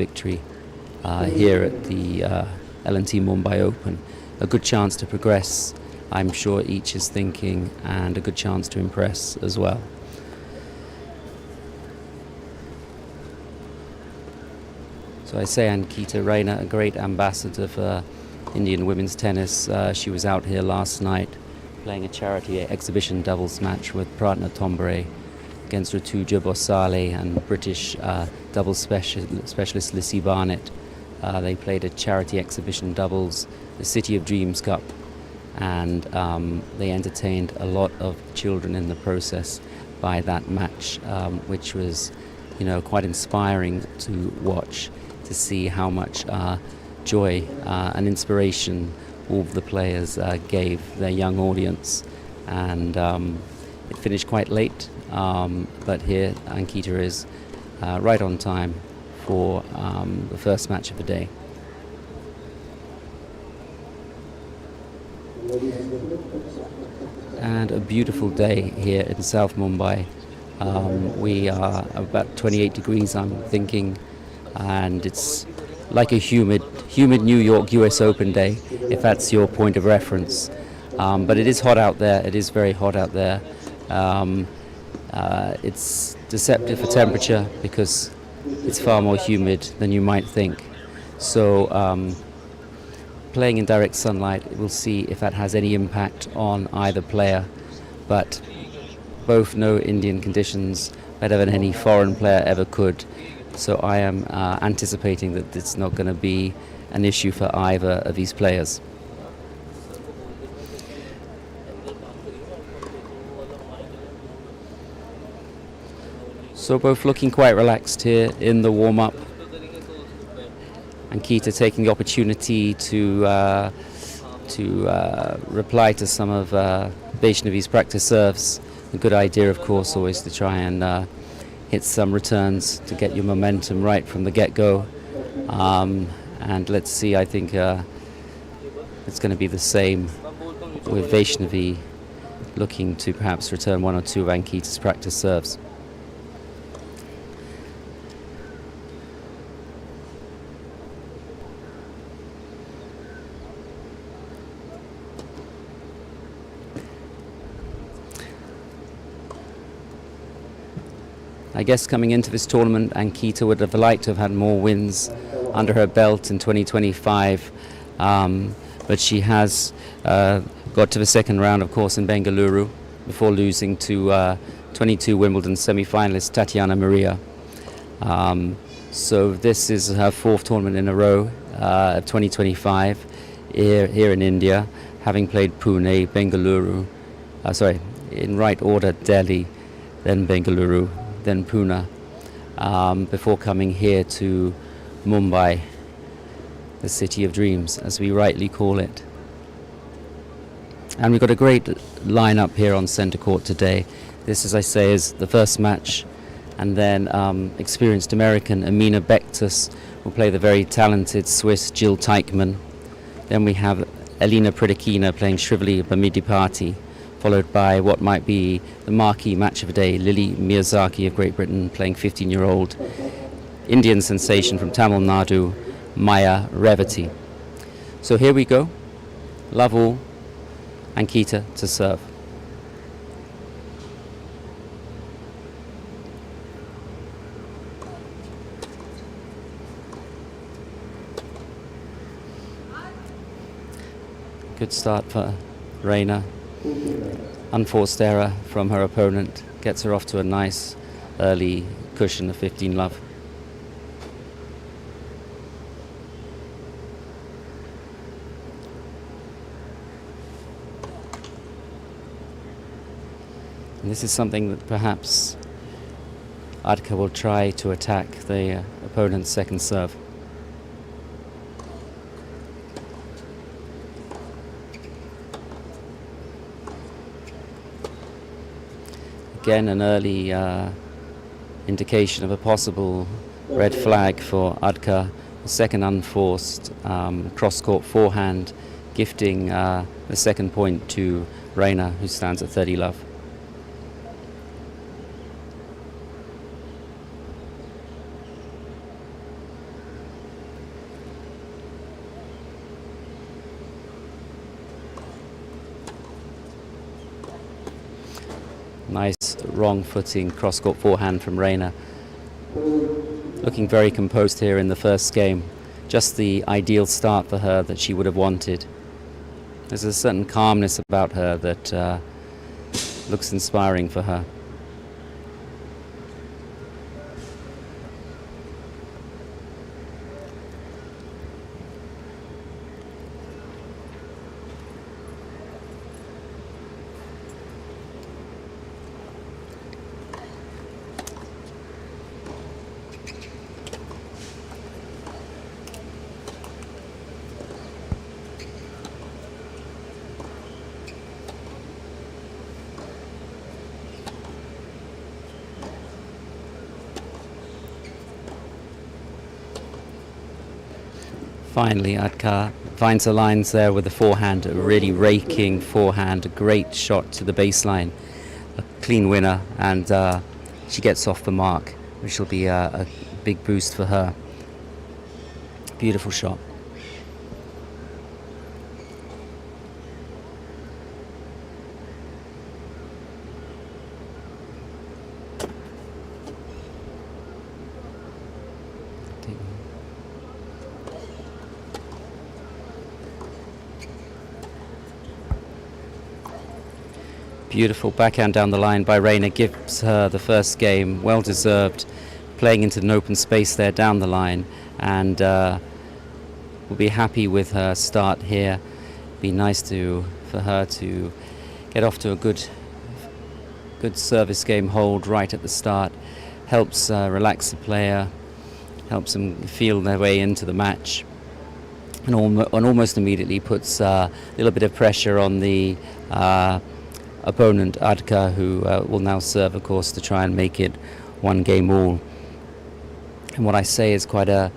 victory here at the L&T Mumbai Open. A good chance to progress, I'm sure each is thinking, and a good chance to impress as well. So I say Ankita Raina, a great ambassador for Indian women's tennis. She was out here last night playing a charity exhibition doubles match with partner Toubro against Rittuja Bosale and British doubles specialist Lissy Barnett. They played a charity exhibition doubles, the City of Dreams Cup, and they entertained a lot of children in the process by that match, which was, quite inspiring to watch, to see how much joy and inspiration all of the players gave their young audience. And it finished quite late, but here Ankita is right on time for the first match of the day. And a beautiful day here in South Mumbai. We are about 28 degrees, I'm thinking, and it's like a humid New York US Open day, if that's your point of reference. But it is hot out there. It is very hot out there. It's deceptive for temperature because it's far more humid than you might think. So playing in direct sunlight, we'll see if that has any impact on either player. But both know Indian conditions better than any foreign player ever could. So I am anticipating that it's not going to be an issue for either of these players. So both looking quite relaxed here in the warm-up. Ankita taking the opportunity to reply to some of Vaishnavi's practice serves. A good idea, of course, always to try and hit some returns to get your momentum right from the get-go. And let's see, I think it's going to be the same with Vaishnavi looking to perhaps return one or two of Ankita's practice serves. I guess coming into this tournament, Ankita would have liked to have had more wins under her belt in 2025, but she has got to the second round, of course, in Bengaluru before losing to 22 Wimbledon semi-finalist Tatiana Maria. So this is her fourth tournament in a row of 2025 here in India, having played Pune, Bengaluru, in right order, Delhi, then Bengaluru, then Pune, before coming here to Mumbai, the City of Dreams, as we rightly call it. And we've got a great lineup here on centre court today. This, as I say, is the first match, and then experienced American Amina Bektas will play the very talented Swiss Jill Teichmann. Then we have Elina Pridakina playing Shrivali Bamidipati, followed by what might be the marquee match of the day, Lily Miyazaki of Great Britain playing 15-year-old Indian sensation from Tamil Nadu, Maya Revati. So here we go. Love all. Ankita to serve. Good start for Raina. Unforced error from her opponent gets her off to a nice early cushion of 15 love. And this is something that perhaps Adka will try to attack the opponent's second serve. Again, an early indication of a possible red flag for Adka. The second unforced cross-court forehand, gifting the second point to Raina, who stands at 30 love. Nice wrong footing cross-court forehand from Reina. Looking very composed here in the first game. Just the ideal start for her that she would have wanted. There's a certain calmness about her that looks inspiring for her. Finally, Adka finds the lines there with the forehand, a really raking forehand, a great shot to the baseline, a clean winner, and she gets off the mark, which will be a big boost for her. Beautiful shot. Beautiful backhand down the line by Reina, gives her the first game, well deserved, playing into an open space there down the line, and will be happy with her start here. Be nice for her to get off to a good service game hold right at the start. Helps relax the player, helps them feel their way into the match, and almost immediately puts a little bit of pressure on the opponent Adka, who will now serve, of course, to try and make it one game all. And what I say is quite a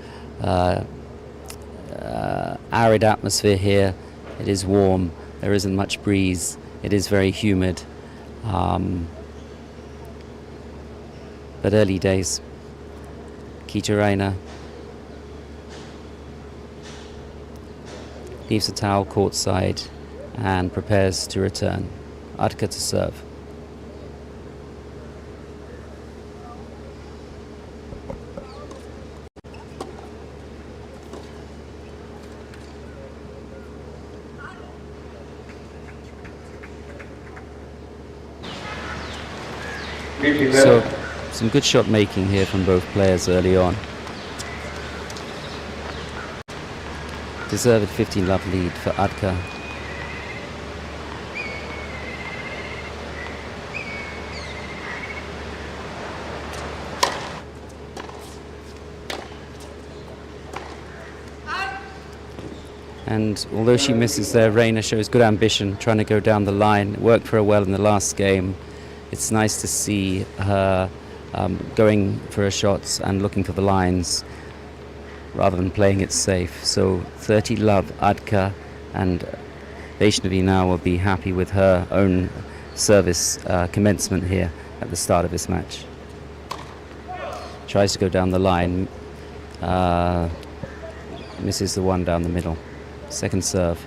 arid atmosphere here. It is warm, there isn't much breeze, it is very humid, but early days. Reina leaves the towel courtside and prepares to return. Adka to serve. So, some good shot making here from both players early on. Deserved 15-love lead for Adka. And although she misses there, Reina shows good ambition, trying to go down the line. It worked for her well in the last game. It's nice to see her going for her shots and looking for the lines rather than playing it safe. So 30-love Adka, and Vaishnavi now will be happy with her own service commencement here at the start of this match. Tries to go down the line, misses the one down the middle. Second serve.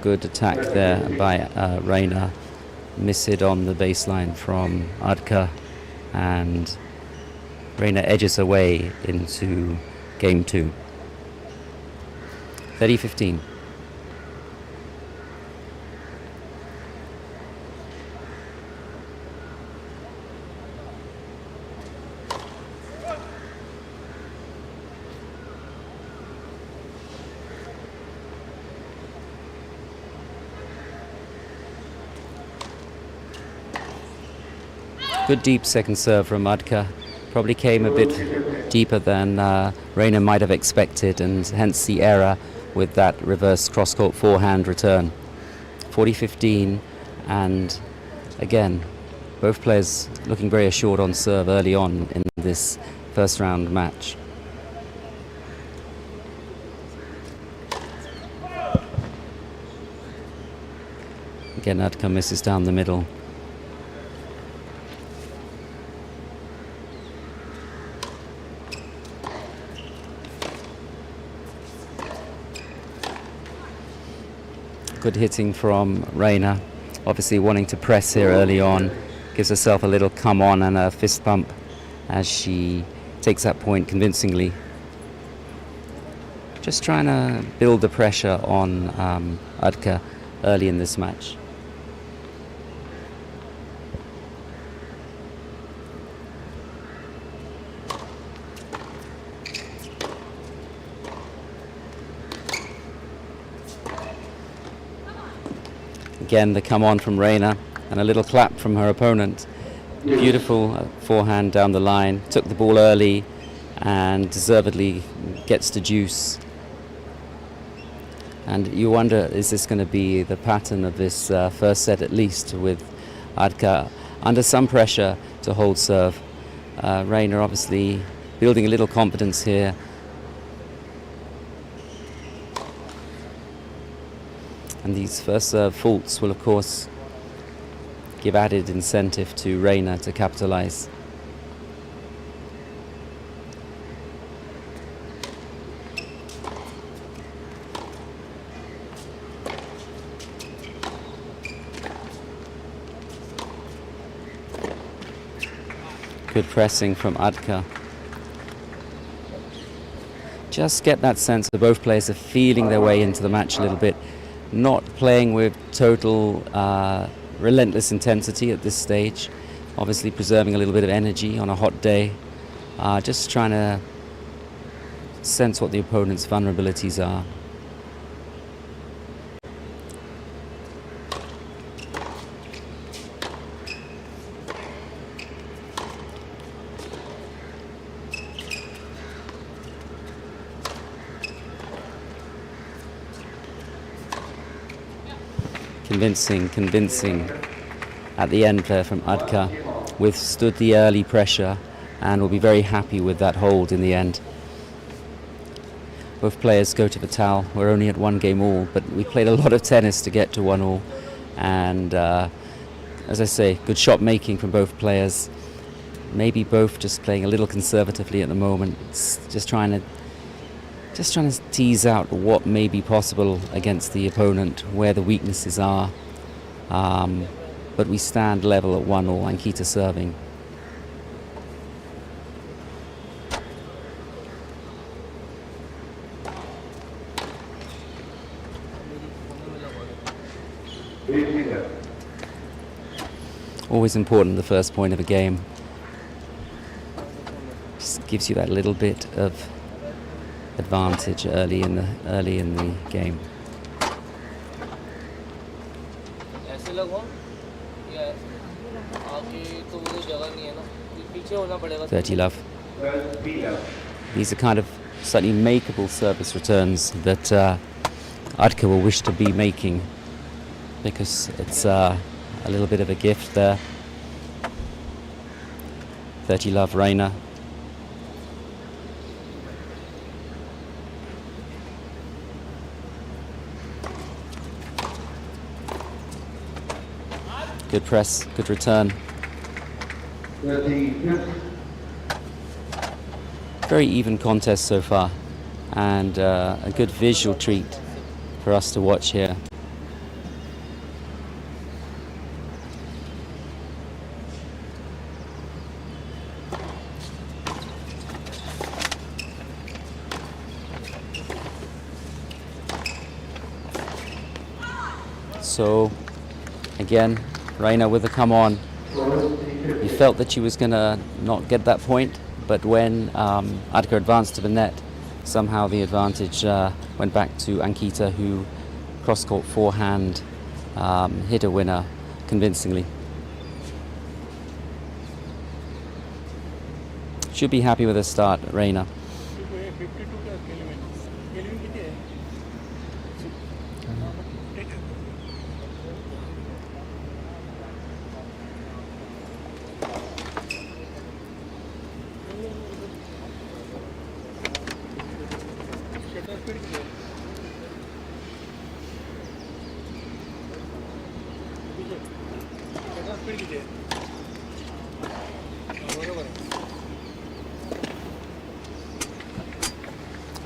Good attack there by Reina. Miss it on the baseline from Adka, and Reina edges her way into game 2. 30-15. Good deep second serve from Adka. Probably came a bit deeper than Reina might have expected, and hence the error with that reverse cross-court forehand return. 40-15, and again, both players looking very assured on serve early on in this first round match. Again, Adka misses down the middle. Good hitting from Reina. Obviously wanting to press here early on. Gives herself a little come on and a fist bump as she takes that point convincingly. Just trying to build the pressure on Adka early in this match. Again, the come on from Reina and a little clap from her opponent. Beautiful forehand down the line. Took the ball early and deservedly gets to deuce. And you wonder, is this going to be the pattern of this first set at least, with Adka under some pressure to hold serve. Reina obviously building a little confidence here. And these first serve faults will of course give added incentive to Reina to capitalize. Good pressing from Adka. Just get that sense that both players are feeling their way into the match a little bit, not playing with total relentless intensity at this stage, obviously preserving a little bit of energy on a hot day, just trying to sense what the opponent's vulnerabilities are. Convincing at the end there from Adka. Withstood the early pressure and will be very happy with that hold in the end. Both players go to the towel. We're only at 1 game all, but we played a lot of tennis to get to 1 all. And as I say, good shot making from both players. Maybe both just playing a little conservatively at the moment. It's just trying to tease out what may be possible against the opponent, where the weaknesses are. But we stand level at 1 all, Ankita serving. Always important, the first point of a game. Just gives you that little bit of advantage early in the game. 30 love. These are kind of slightly makeable service returns that Adka will wish to be making, because it's a little bit of a gift there. 30 love, Reina. Good press, good return. Very even contest so far, and a good visual treat for us to watch here. So, again, Reina with a come on. You felt that she was going to not get that point, but when Adka advanced to the net, somehow the advantage went back to Ankita, who cross-court forehand hit a winner convincingly. Should be happy with her start, Reina.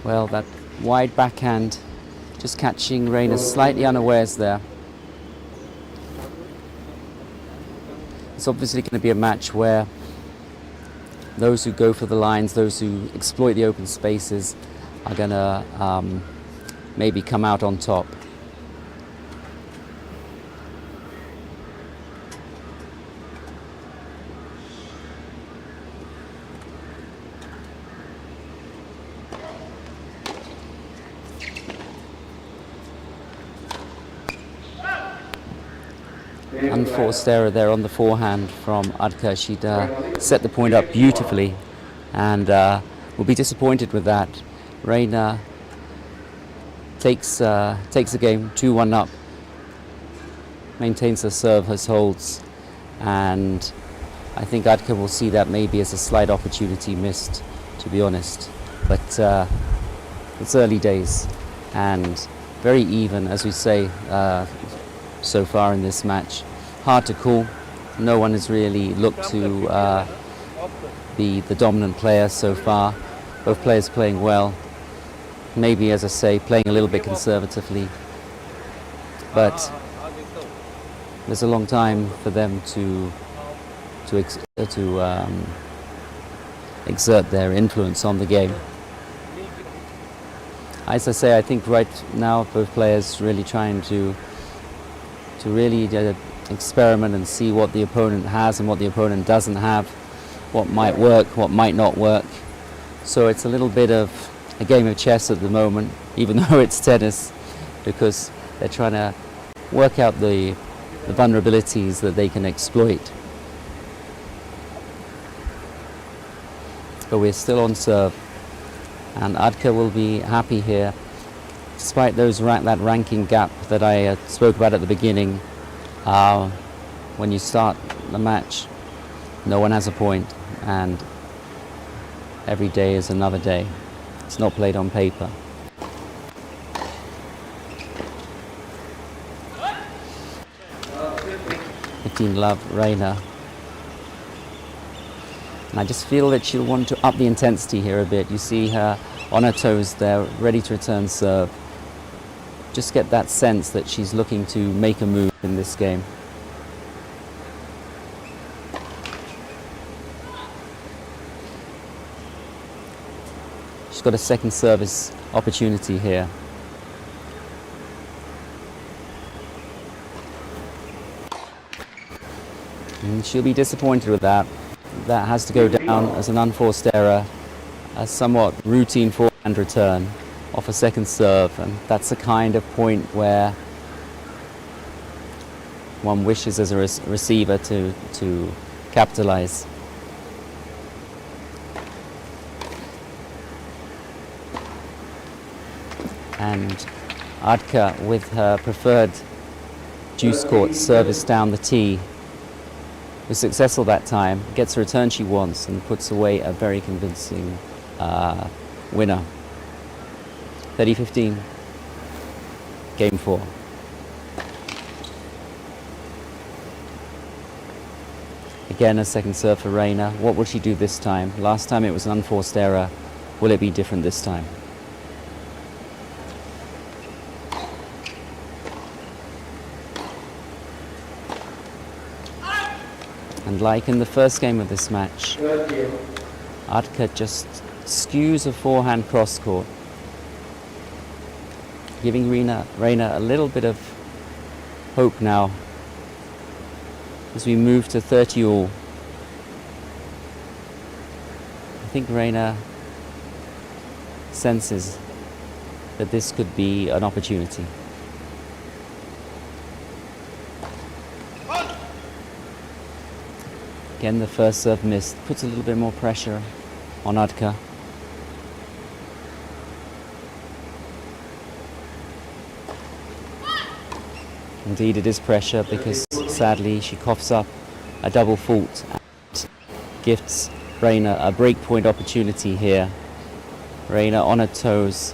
Well, that wide backhand Just catching Reina slightly unawares there. It's obviously going to be a match where those who go for the lines, those who exploit the open spaces, are going to maybe come out on top. Unforced error there on the forehand from Adka. She'd set the point up beautifully and will be disappointed with that. Reina takes the game 2-1 up, maintains her serve, her holds, and I think Adka will see that maybe as a slight opportunity missed, to be honest. But it's early days and very even, as we say, so far in this match. Hard to call. No one has really looked to be the dominant player so far. Both players playing well. Maybe, as I say, playing a little bit conservatively. But there's a long time for them to exert their influence on the game. As I say, I think right now both players really trying to really experiment and see what the opponent has and what the opponent doesn't have, what might work, what might not work. So it's a little bit of a game of chess at the moment, even though it's tennis, because they're trying to work out the vulnerabilities that they can exploit. But we're still on serve, and Adka will be happy here, despite that ranking gap that I spoke about at the beginning. When you start the match, no one has a point, and every day is another day. It's not played on paper. Love Reina. And I just feel that she'll want to up the intensity here a bit. You see her on her toes there, ready to return serve. Just get that sense that she's looking to make a move in this game. She's got a second service opportunity here. And she'll be disappointed with that. That has to go down as an unforced error, a somewhat routine forehand return off a second serve, and that's the kind of point where one wishes as a receiver to capitalize. And Adka, with her preferred juice court service down the tee, was successful that time, gets the return she wants and puts away a very convincing winner. 30-15, game 4. Again, a second serve for Reina. What will she do this time? Last time it was an unforced error. Will it be different this time? And like in the first game of this match, Adka just skews a forehand cross court, giving Reina a little bit of hope now as we move to 30 all. I think Reina senses that this could be an opportunity. Again, the first serve missed, puts a little bit more pressure on Adka. Indeed, it is pressure because sadly she coughs up a double fault and gifts Reina a breakpoint opportunity here. Reina on her toes,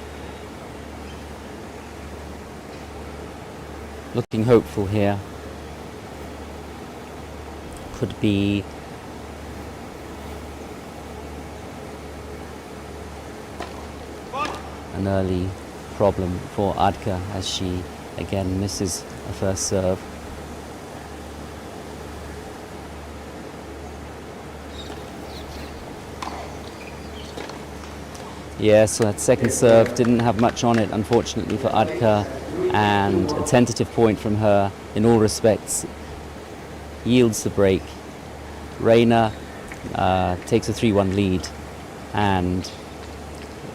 looking hopeful here. Could be an early problem for Adka as she again misses a first serve. Yeah, so that second serve didn't have much on it, unfortunately, for Adka, and a tentative point from her in all respects yields the break. Reina takes a 3-1 lead, and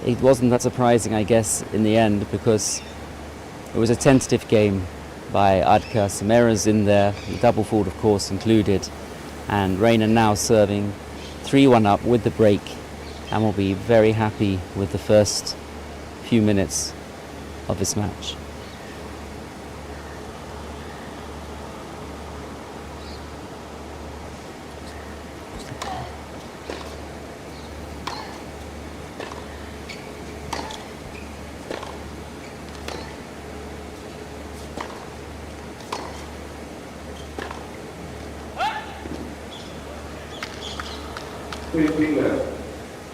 it wasn't that surprising, I guess, in the end, because it was a tentative game by Adka. Some errors in there, the double fault, of course, included, and Reina now serving 3-1 up with the break, and will be very happy with the first few minutes of this match.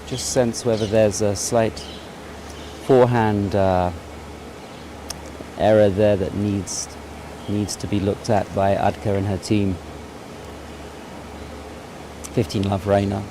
Just sense whether there's a slight forehand error there that needs to be looked at by Adka and her team. 15-love Reina.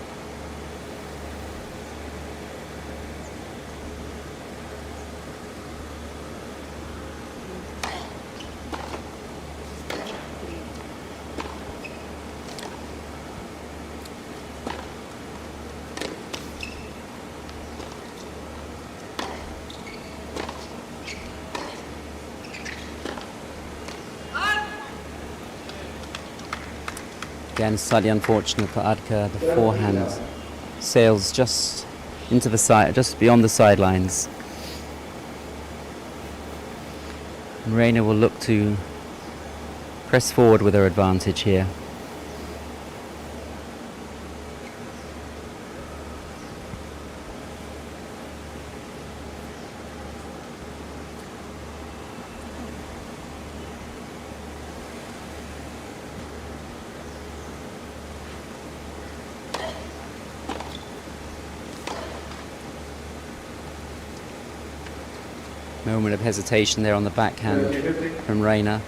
Again, slightly unfortunate for Adka. The forehand sails just into the side, just beyond the sidelines. And Reina will look to press forward with her advantage here. Moment of hesitation there on the backhand from Reina.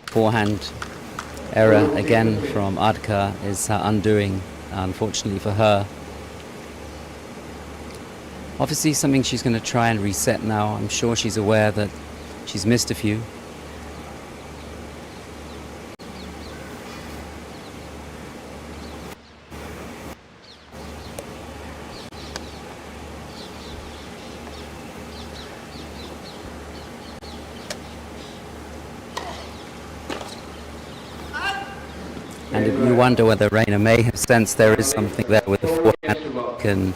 Forehand error again from Adka is her undoing, unfortunately for her. Obviously something she's going to try and reset now. I'm sure she's aware that she's missed a few. And you wonder whether Reina may have sensed there is something there with the forehand can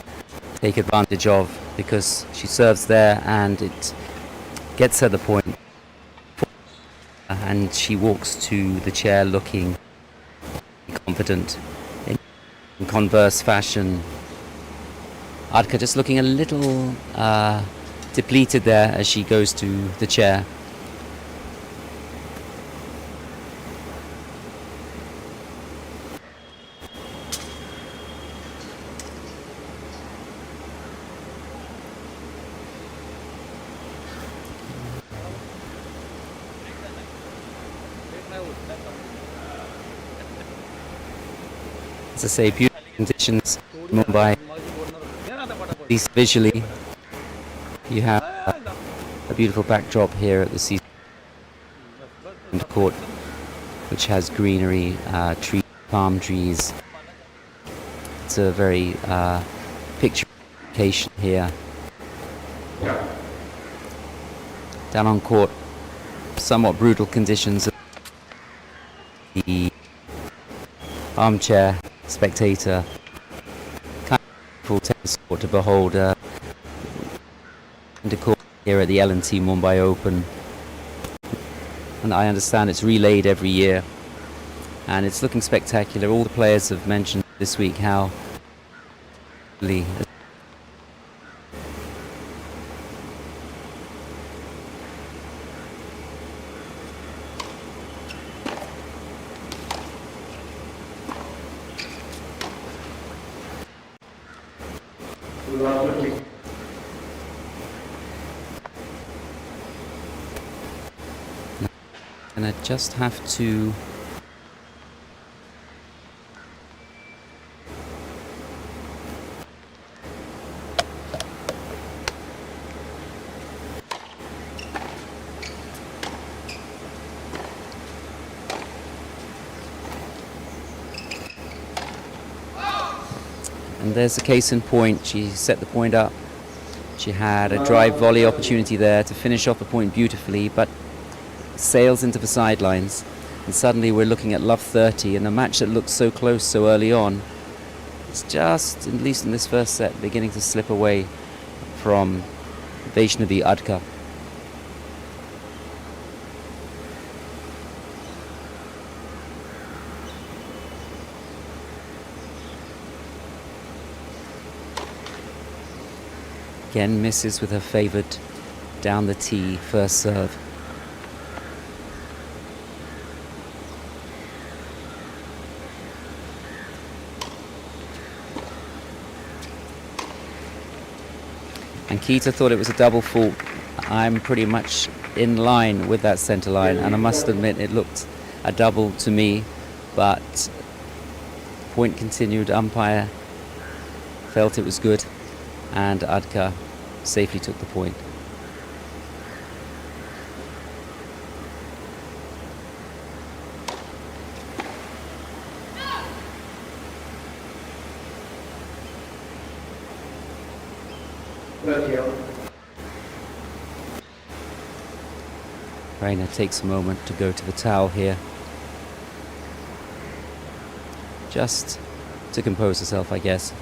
take advantage of, because she serves there and it gets her the point. And she walks to the chair looking confident. In converse fashion, Adka just looking a little depleted there as she goes to the chair. As I say, beautiful conditions in Mumbai. At least visually, you have a beautiful backdrop here at the seaside court, which has greenery, palm trees. It's a very picturesque location here. Down on court, somewhat brutal conditions. The armchair spectator kind of beautiful tennis court to behold here at the L&T Mumbai Open. And I understand it's relayed every year, and it's looking spectacular. All the players have mentioned this week how and I just have to and there's a case in point. She set the point up. She had a drive volley opportunity there to finish off the point beautifully, but sails into the sidelines, and suddenly we're looking at love 30, and a match that looked so close so early on, it's just, at least in this first set, beginning to slip away from Vaishnavi Adka. Again misses with her favoured down the tee first serve. And Kita thought it was a double fault. I'm pretty much in line with that centre line, and I must admit it looked a double to me, but point continued. Umpire felt it was good, and Adka safely took the point. Raina takes a moment to go to the towel here, just to compose herself, I guess.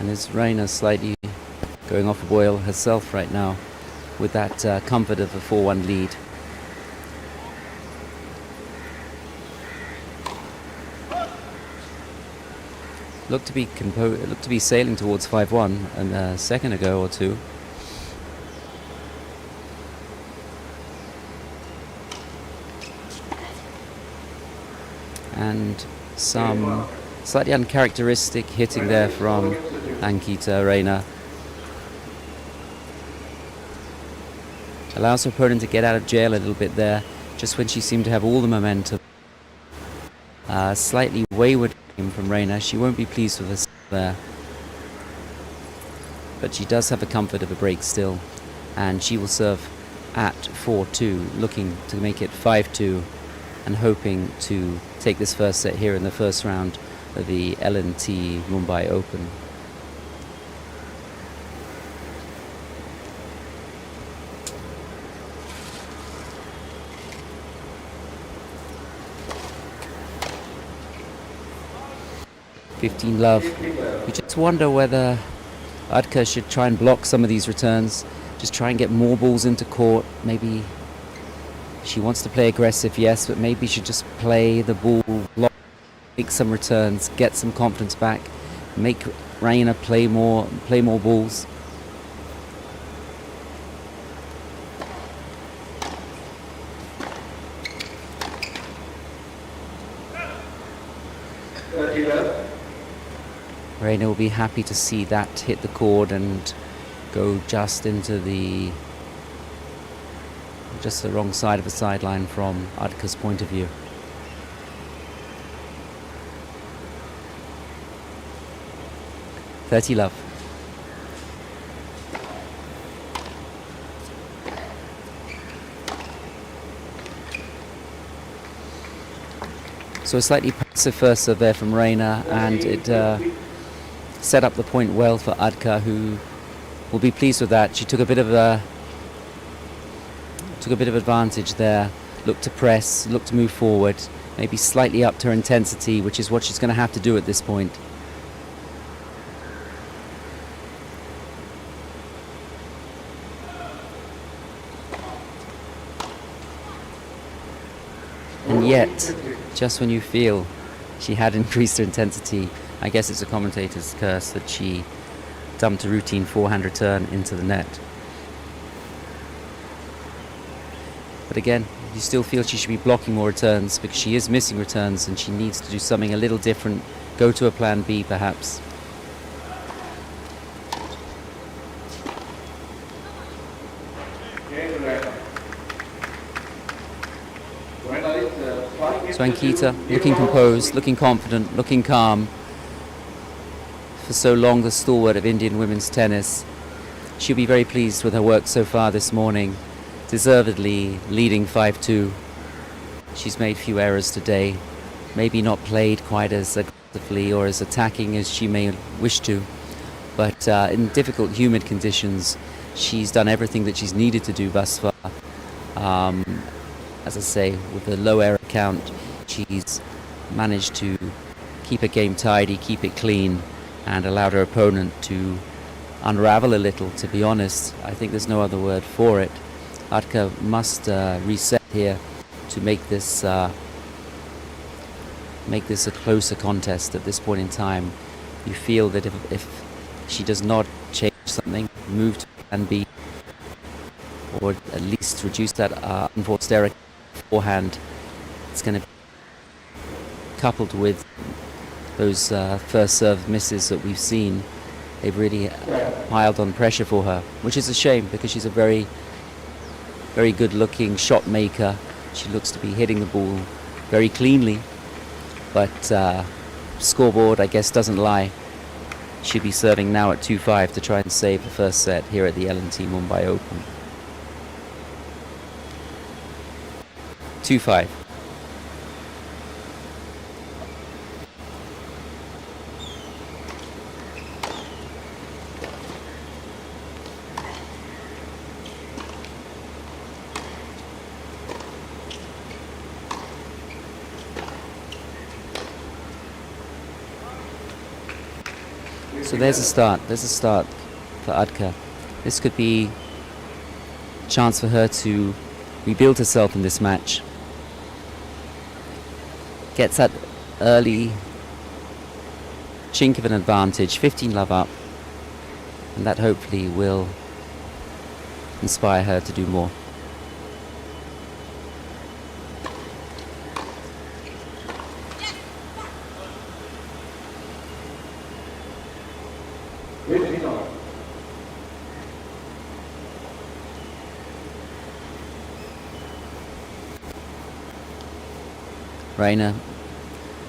And is Raina slightly going off the boil herself right now with that comfort of a 4-1 lead. Looked to be sailing towards 5-1 a second ago or two. And some slightly uncharacteristic hitting there from Ankita Raina. Allows her opponent to get out of jail a little bit there, just when she seemed to have all the momentum. Slightly wayward game from Raina. She won't be pleased with herself there. But she does have the comfort of a break still. And she will serve at 4-2, looking to make it 5-2, and hoping to take this first set here in the first round of the L&T Mumbai Open. Love. We just wonder whether Adka should try and block some of these returns, just try and get more balls into court. Maybe she wants to play aggressive, yes, but maybe she should just play the ball, block, make some returns, get some confidence back, make Raina play more balls. Raina will be happy to see that hit the cord and go just into the wrong side of the sideline from Adka's point of view. Love. So a slightly passive first serve there from Reina, and it set up the point well for Adka, who will be pleased with that. She took a bit of advantage there. Looked to press, looked to move forward, maybe slightly upped her intensity, which is what she's going to have to do at this point. And yet, just when you feel she had increased her intensity, I guess it's a commentator's curse that she dumped a routine forehand return into the net. But again, you still feel she should be blocking more returns because she is missing returns and she needs to do something a little different, go to a plan B perhaps. So Ankita, looking composed, looking confident, looking calm. For so long the stalwart of Indian women's tennis. She'll be very pleased with her work so far this morning. Deservedly leading 5-2. She's made few errors today. Maybe not played quite as aggressively or as attacking as she may wish to. But in difficult, humid conditions, she's done everything that she's needed to do thus far. As I say, with a low error count, she's managed to keep her game tidy, keep it clean, and allowed her opponent to unravel a little, to be honest. I think there's no other word for it. Adka must reset here to make this a closer contest at this point in time. You feel that if she does not change something, move to plan B, or at least reduce that unforced error forehand, it's going to be coupled with those first serve misses that we've seen. They've really piled on pressure for her, which is a shame because she's a very, very good looking shot maker. She looks to be hitting the ball very cleanly, but scoreboard, I guess, doesn't lie. She'll be serving now at 2-5 to try and save the first set here at the L&T Mumbai Open. 2-5. So there's a start. There's a start for Adka. This could be a chance for her to rebuild herself in this match. Gets that early chink of an advantage, 15-love up, and that hopefully will inspire her to do more. Reina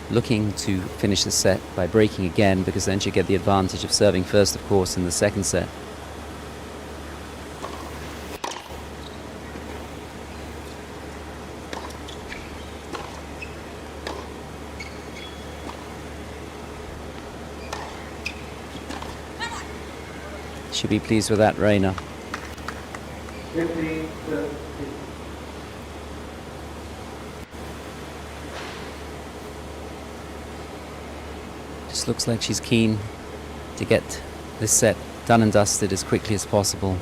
looking to finish the set by breaking again, because then she'll get the advantage of serving first, of course, in the second set. She'll be pleased with that, Reina. Just looks like she's keen to get this set done and dusted as quickly as possible.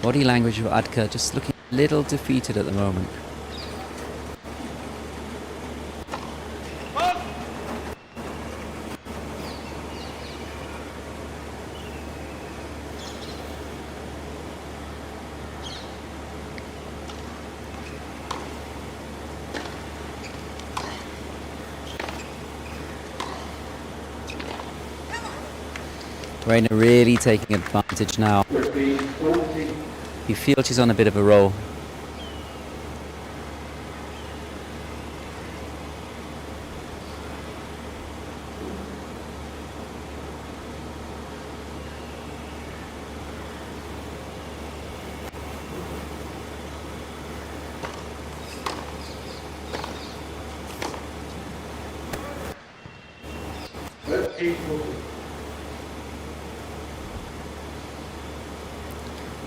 Body language of Adka just looking a little defeated at the moment. Reina really taking advantage now. You feel she's on a bit of a roll.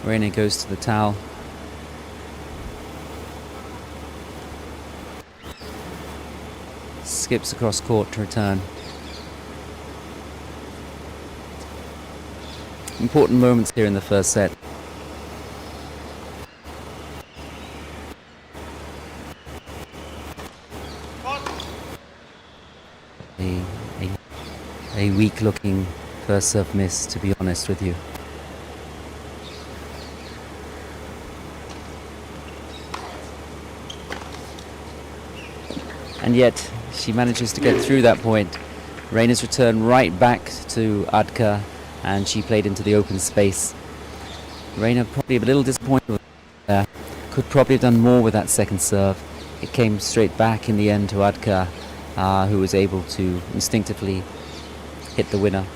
Reina goes to the towel. Skips across court to return. Important moments here in the first set. A weak-looking first serve miss, to be honest with you. And yet, she manages to get through that point. Reina's return right back to Adka, and she played into the open space. Reina probably a little disappointed with there. Could probably have done more with that second serve. It came straight back in the end to Adka, who was able to instinctively hit the winner.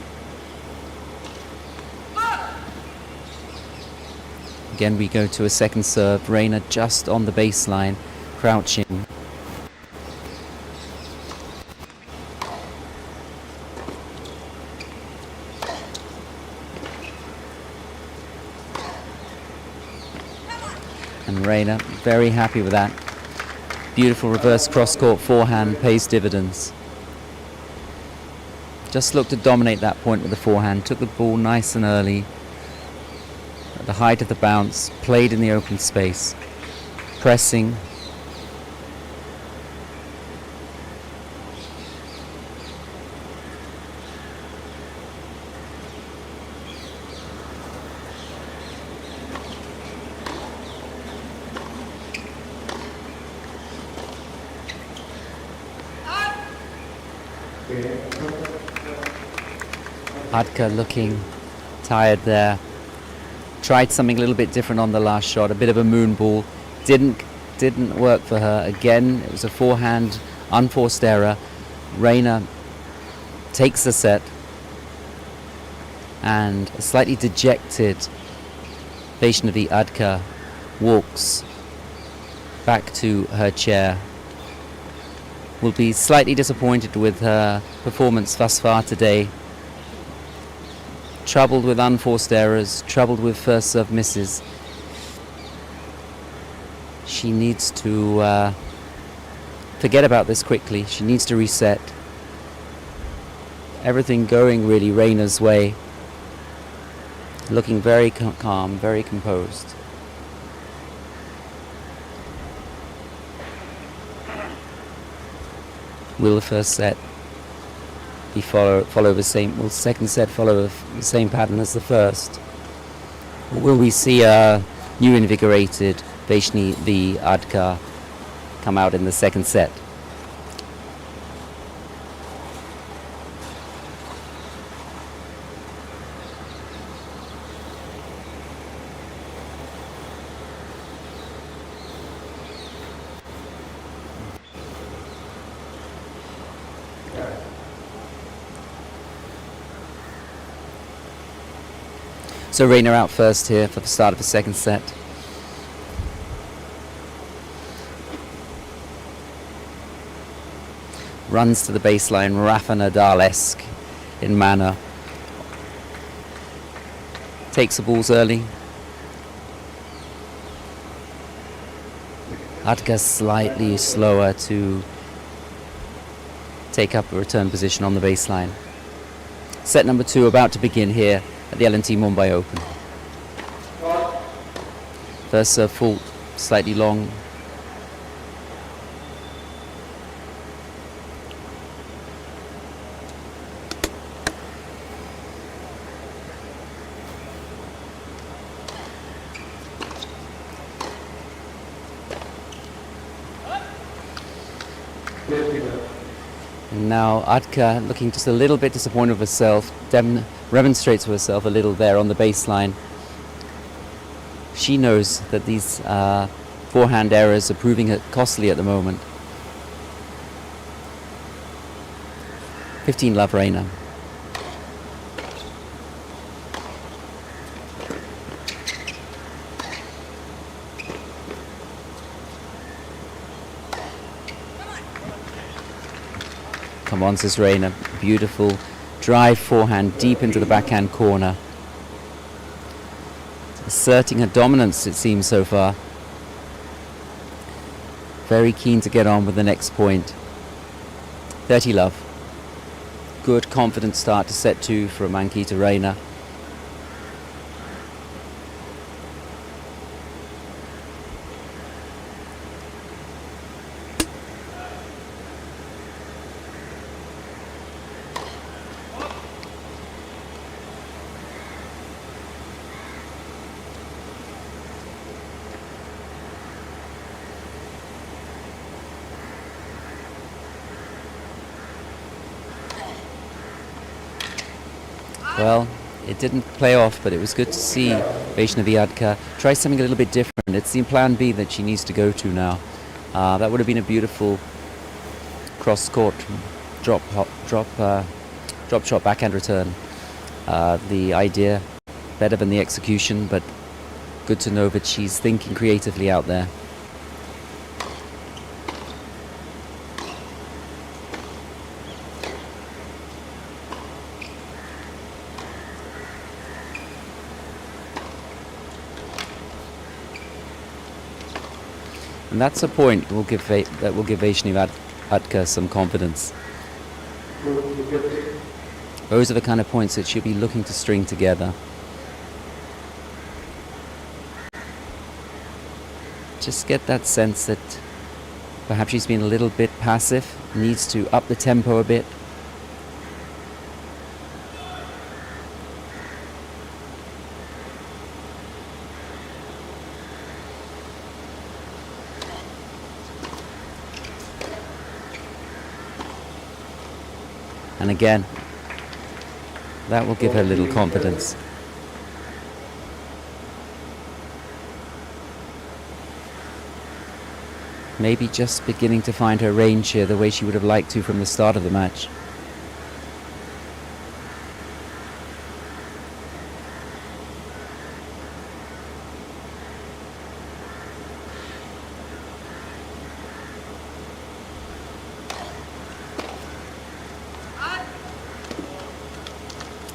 Again, we go to a second serve. Reina just on the baseline, crouching. And Reina very happy with that. Beautiful reverse cross-court forehand, pays dividends. Just looked to dominate that point with the forehand. Took the ball nice and early. At the height of the bounce, played in the open space. Pressing. Adka looking tired there. Tried something a little bit different on the last shot, a bit of a moon ball. Didn't work for her. Again, it was a forehand, unforced error. Reina takes the set, and a slightly dejected Vaishnavi Adka walks back to her chair. Will be slightly disappointed with her performance thus far today. Troubled with unforced errors, troubled with first serve misses. She needs to forget about this quickly. She needs to reset. Everything going really Reina's way. Looking very calm, very composed. Will the first set follow the same? Will the second set follow the same pattern as the first? Or will we see a new invigorated Vaishnavi Adka come out in the second set? So Reina out first here for the start of the second set. Runs to the baseline, Rafa Nadal-esque in manner. Takes the balls early. Adka slightly slower to take up a return position on the baseline. Set number 2 about to begin here at the L&T Mumbai Open. First serve fault, slightly long. And now Adka looking just a little bit disappointed with herself, remonstrates with herself a little there on the baseline. She knows that these forehand errors are proving it costly at the moment. 15 love Reina. Come on, says Reina. Beautiful drive forehand deep into the backhand corner. Asserting her dominance, it seems, so far. Very keen to get on with the next point. 30 love. Good, confident start to set 2 from Ankita Rayner. Well, it didn't play off, but it was good to see Vaishnavi Adka try something a little bit different. It's the plan B that she needs to go to now. That would have been a beautiful cross-court drop shot backhand return. The idea better than the execution, but good to know that she's thinking creatively out there. And that's a point that will give Vaishnavi Adka some confidence. Those are the kind of points that she'll be looking to string together. Just get that sense that perhaps she's been a little bit passive, needs to up the tempo a bit. And again, that will give her a little confidence. Maybe just beginning to find her range here the way she would have liked to from the start of the match.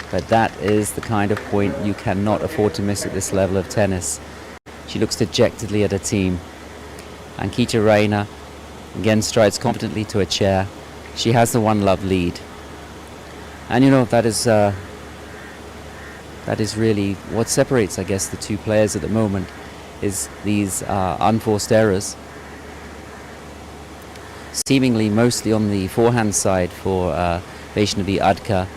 But that is the kind of point you cannot afford to miss at this level of tennis. She looks dejectedly at her team. Ankita Rayner again strides confidently to a chair. She has the 1-love lead. And you know, that is really what separates, I guess, the two players at the moment, is these unforced errors. Seemingly mostly on the forehand side for Vaishnavi Adka.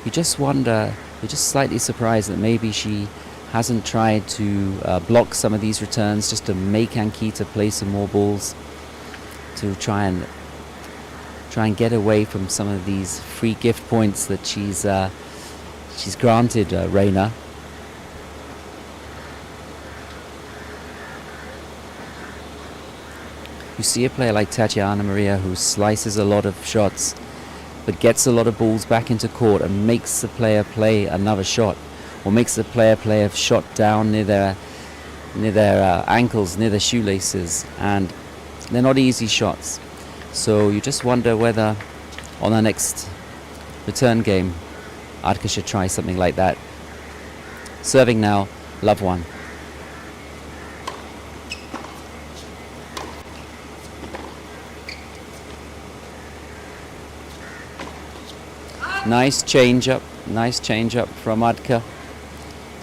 You just wonder, you're just slightly surprised that maybe she hasn't tried to block some of these returns just to make Ankita play some more balls, to try and get away from some of these free gift points that she's granted Rayner. You see a player like Tatiana Maria who slices a lot of shots, but gets a lot of balls back into court and makes the player play another shot, or makes the player play a shot down near their ankles, near their shoelaces, and they're not easy shots. So you just wonder whether on our next return game Adka should try something like that. Serving now, love 1. Nice change up from Adka.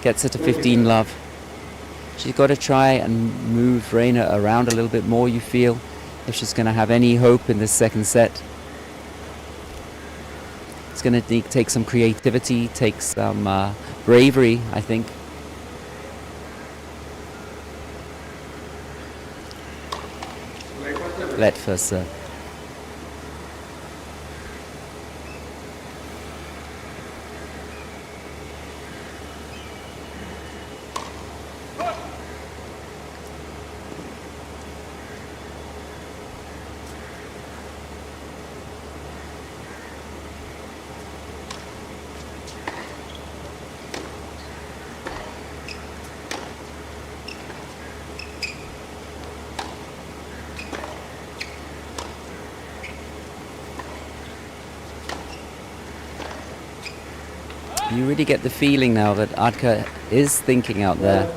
Gets her to 15 love. She's got to try and move Rayner around a little bit more, you feel, if she's going to have any hope in this second set. It's going to take some creativity, take some bravery, I think. Let first serve. You really get the feeling now that Adka is thinking out there.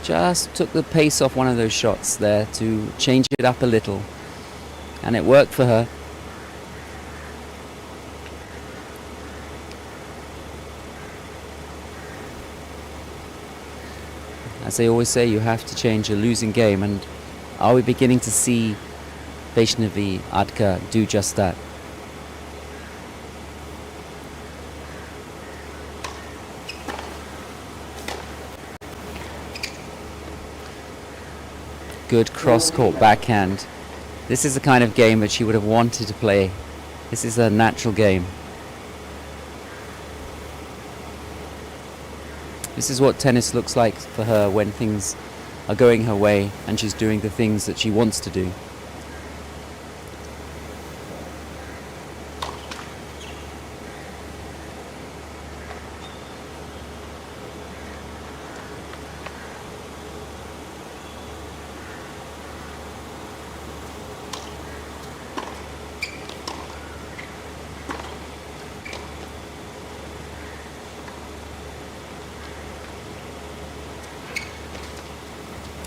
Just took the pace off one of those shots there to change it up a little. And it worked for her. As they always say, you have to change a losing game, and are we beginning to see Vaishnavi Adka do just that? Good cross-court backhand. This is the kind of game that she would have wanted to play. This is a natural game. This is what tennis looks like for her when things are going her way and she's doing the things that she wants to do.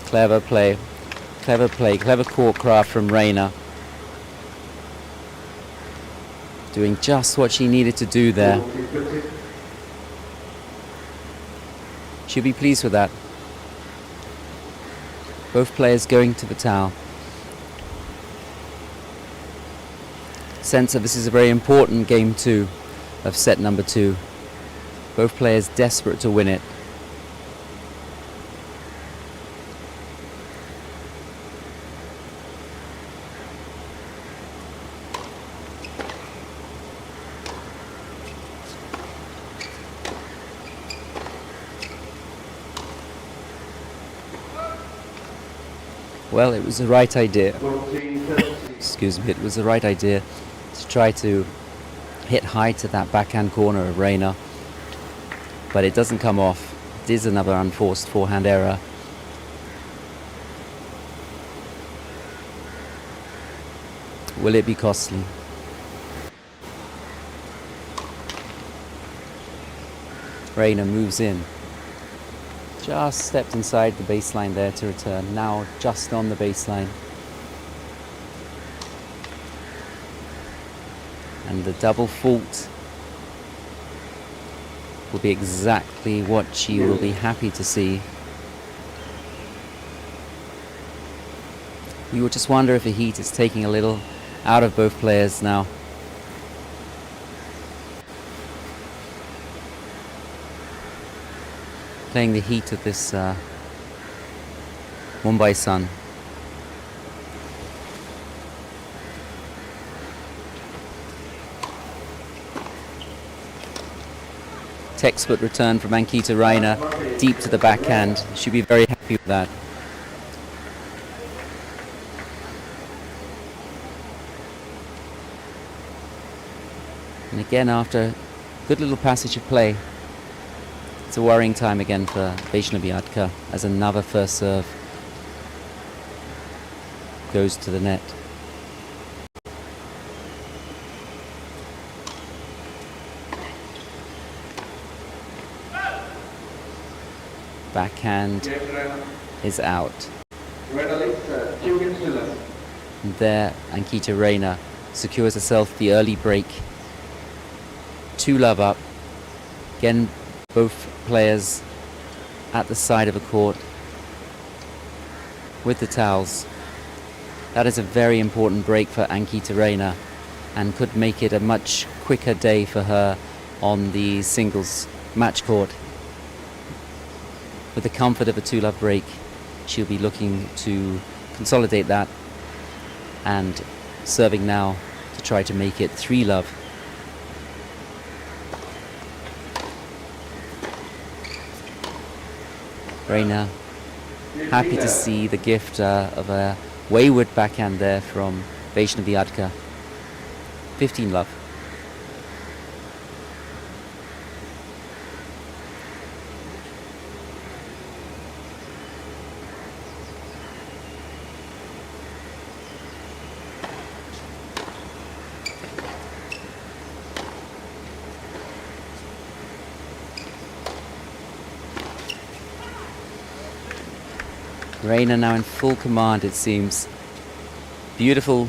Clever play, clever court craft from Reina. Doing just what she needed to do there. She'll be pleased with that. Both players going to the towel. Sense that this is a very important game too, of set number 2. Both players desperate to win it. Well, it was the right idea. Excuse me, it was the right idea to try to hit high to that backhand corner of Reina. But it doesn't come off. It is another unforced forehand error. Will it be costly? Reina moves in. Just stepped inside the baseline there to return. Now just on the baseline. And the double fault will be exactly what she will be happy to see. You would just wonder if the heat is taking a little out of both players now. Playing the heat of this Mumbai sun. Textbook return from Ankita Raina, deep to the backhand. She'll be very happy with that. And again, after a good little passage of play, it's a worrying time again for Vaishnavi Adka as another first serve goes to the net. Backhand is out. And there, Ankita Raina secures herself the early break. 2-love up. Again, both players at the side of the court with the towels. That is a very important break for Ankita Raina and could make it a much quicker day for her on the singles match court. With the comfort of a 2-love break, she'll be looking to consolidate that and serving now to try to make it 3-love. Reina, happy to see the gift of a wayward backhand there from Vaishnavi Adka. 15-love. Reina now in full command, it seems. Beautiful,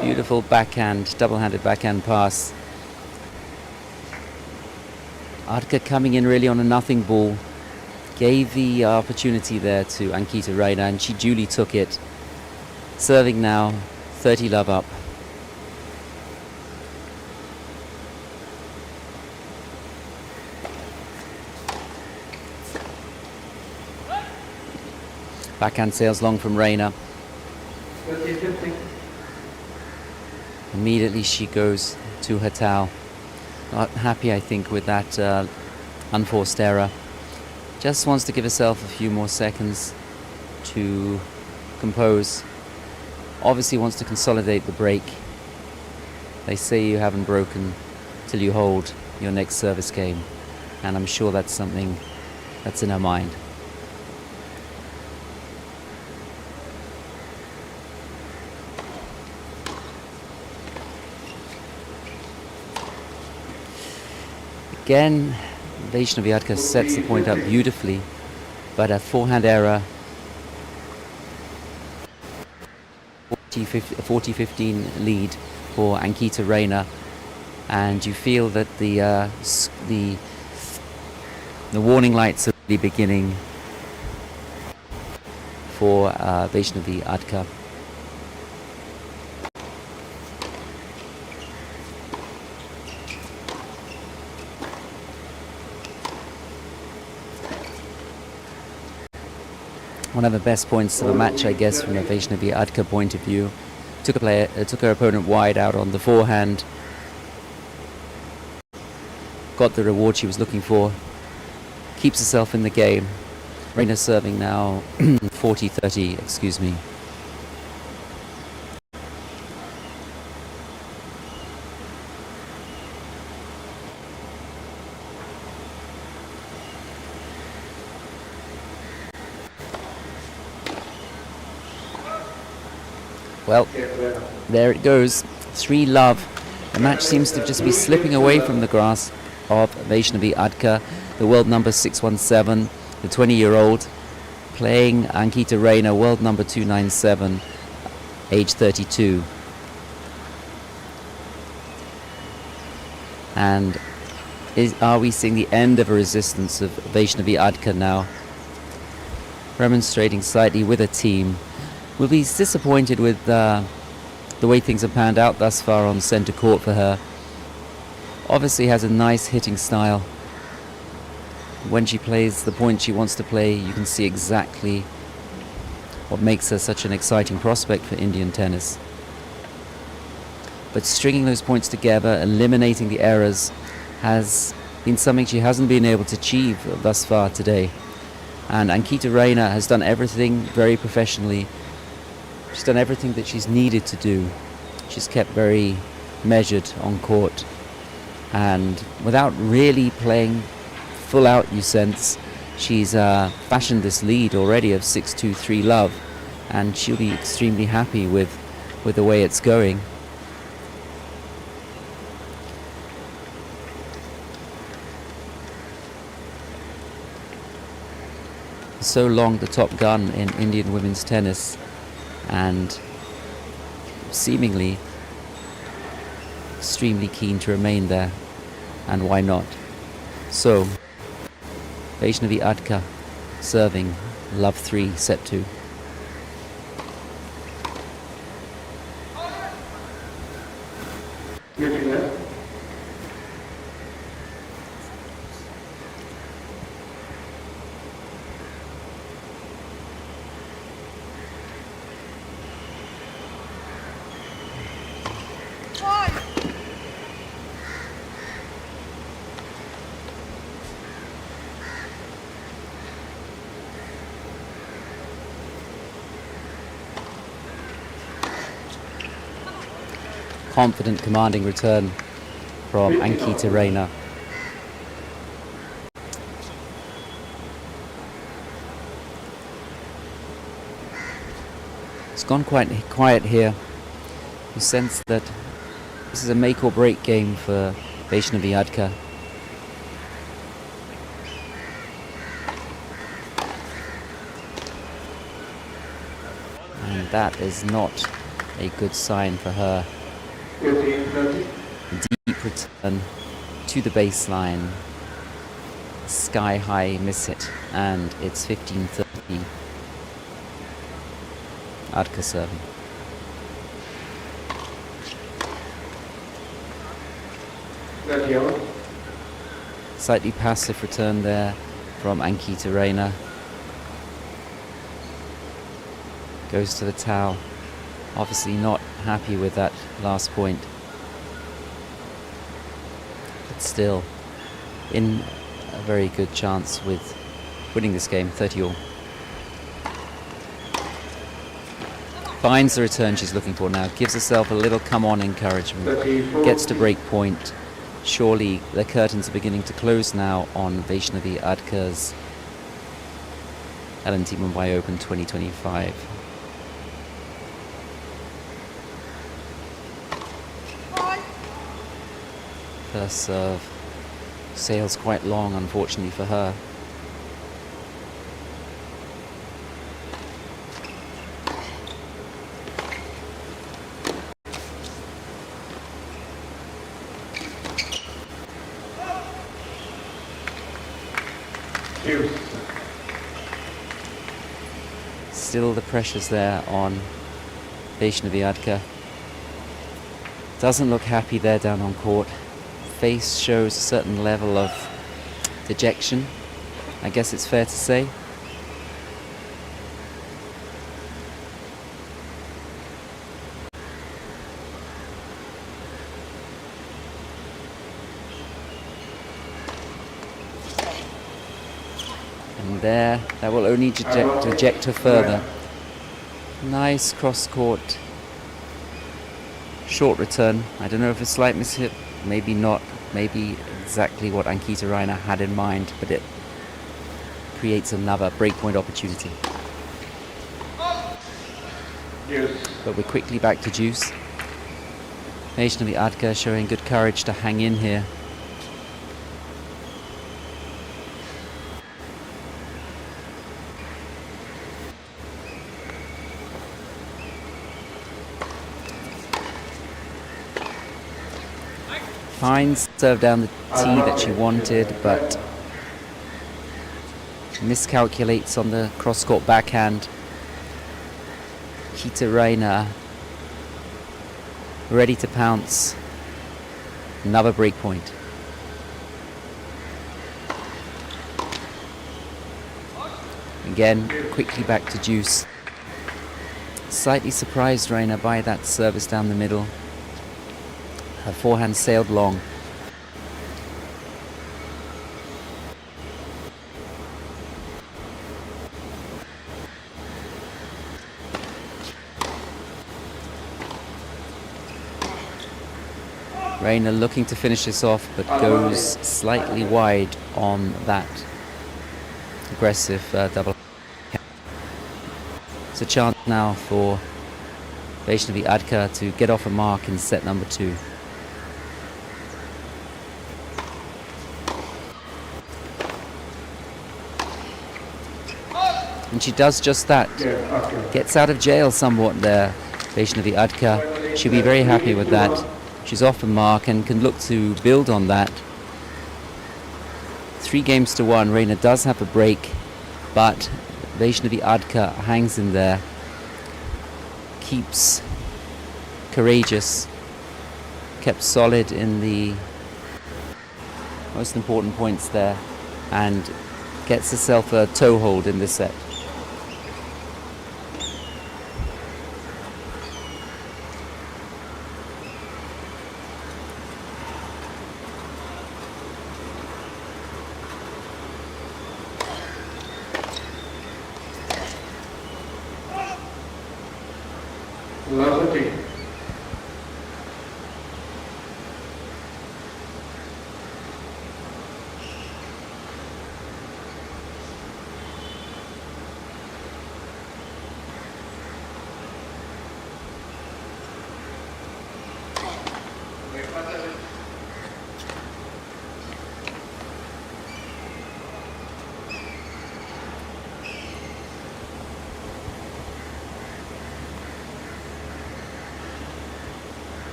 beautiful backhand, double-handed backhand pass. Adka coming in really on a nothing ball. Gave the opportunity there to Ankita Reina, and she duly took it. Serving now, 30 love up. Backhand sails long from Reina. Immediately she goes to her towel. Not happy, I think, with that unforced error. Just wants to give herself a few more seconds to compose. Obviously wants to consolidate the break. They say you haven't broken till you hold your next service game, and I'm sure that's something that's in her mind. Again, Vaishnavi Adka sets the point up beautifully, but a forehand error, 40-15 lead for Ankita Reina, and you feel that the warning lights are really beginning for Vaishnavi Adka. One of the best points of the match, I guess, from a Vaishnavi Adka point of view. Took her opponent wide out on the forehand. Got the reward she was looking for. Keeps herself in the game. Reina serving now 40-30, excuse me. Well, there it goes. 3 love. The match seems to just be slipping away from the grasp of Vaishnavi Adka, the world number 617, the 20-year-old, playing Ankita Reina, world number 297, age 32. And are we seeing the end of a resistance of Vaishnavi Adka now? Remonstrating slightly with a team. Will be disappointed with the way things have panned out thus far on centre court for her. Obviously has a nice hitting style. When she plays the point she wants to play, you can see exactly what makes her such an exciting prospect for Indian tennis. But stringing those points together, eliminating the errors, has been something she hasn't been able to achieve thus far today. And Ankita Reina has done everything very professionally. She's done everything that she's needed to do. She's kept very measured on court, and without really playing full out, you sense, she's fashioned this lead already of 6-2, 3 love, and she'll be extremely happy with the way it's going. So long the top gun in Indian women's tennis, and seemingly extremely keen to remain there, and why not? So Vaishnavi Adka serving love 3, set 2. Confident, commanding return from Ankita Reina. It's gone quite quiet here. You sense that this is a make or break game for Vaishnavi Adka. that is not a good sign for her. Deep return to the baseline, sky high miss hit, and it's 15-30. Adka serving. Slightly passive return there from Ankita Rayner. Goes to the towel. Obviously not happy with that last point. But still in a very good chance with winning this game, 30-all. Finds the return she's looking for now. Gives herself a little come-on encouragement. Gets to break point. Surely the curtains are beginning to close now on Vaishnavi Adkar's L&T Mumbai Open 2025. First serve sails quite long, unfortunately for her. Still the pressure's there on Vaishnavi Adkar. Doesn't look happy there down on court. Face shows a certain level of dejection, I guess it's fair to say. And there, that will only deject her further. Nice cross-court short return. I don't know if a slight mishit, maybe not, maybe exactly what Ankita Rayner had in mind, but it creates another breakpoint opportunity. But we're quickly back to juice. Vaishnavi Adkar showing good courage to hang in here. Finds serve down the tee that she wanted, but miscalculates on the cross-court backhand. Ankita Rayner ready to pounce. Another break point. Again, quickly back to juice. Slightly surprised Rayner by that service down the middle. Her forehand sailed long. Rayner looking to finish this off, but goes slightly wide on that aggressive double. It's a chance now for Vaishnavi Adkar to get off a mark in set number 2. And she does just that. Gets out of jail somewhat there, Vaishnavi Adkar. She'll be very happy with that. She's off the mark and can look to build on that. 3-1. Rayner does have a break, but Vaishnavi Adkar hangs in there. Keeps courageous. Kept solid in the most important points there. And gets herself a toehold in this set.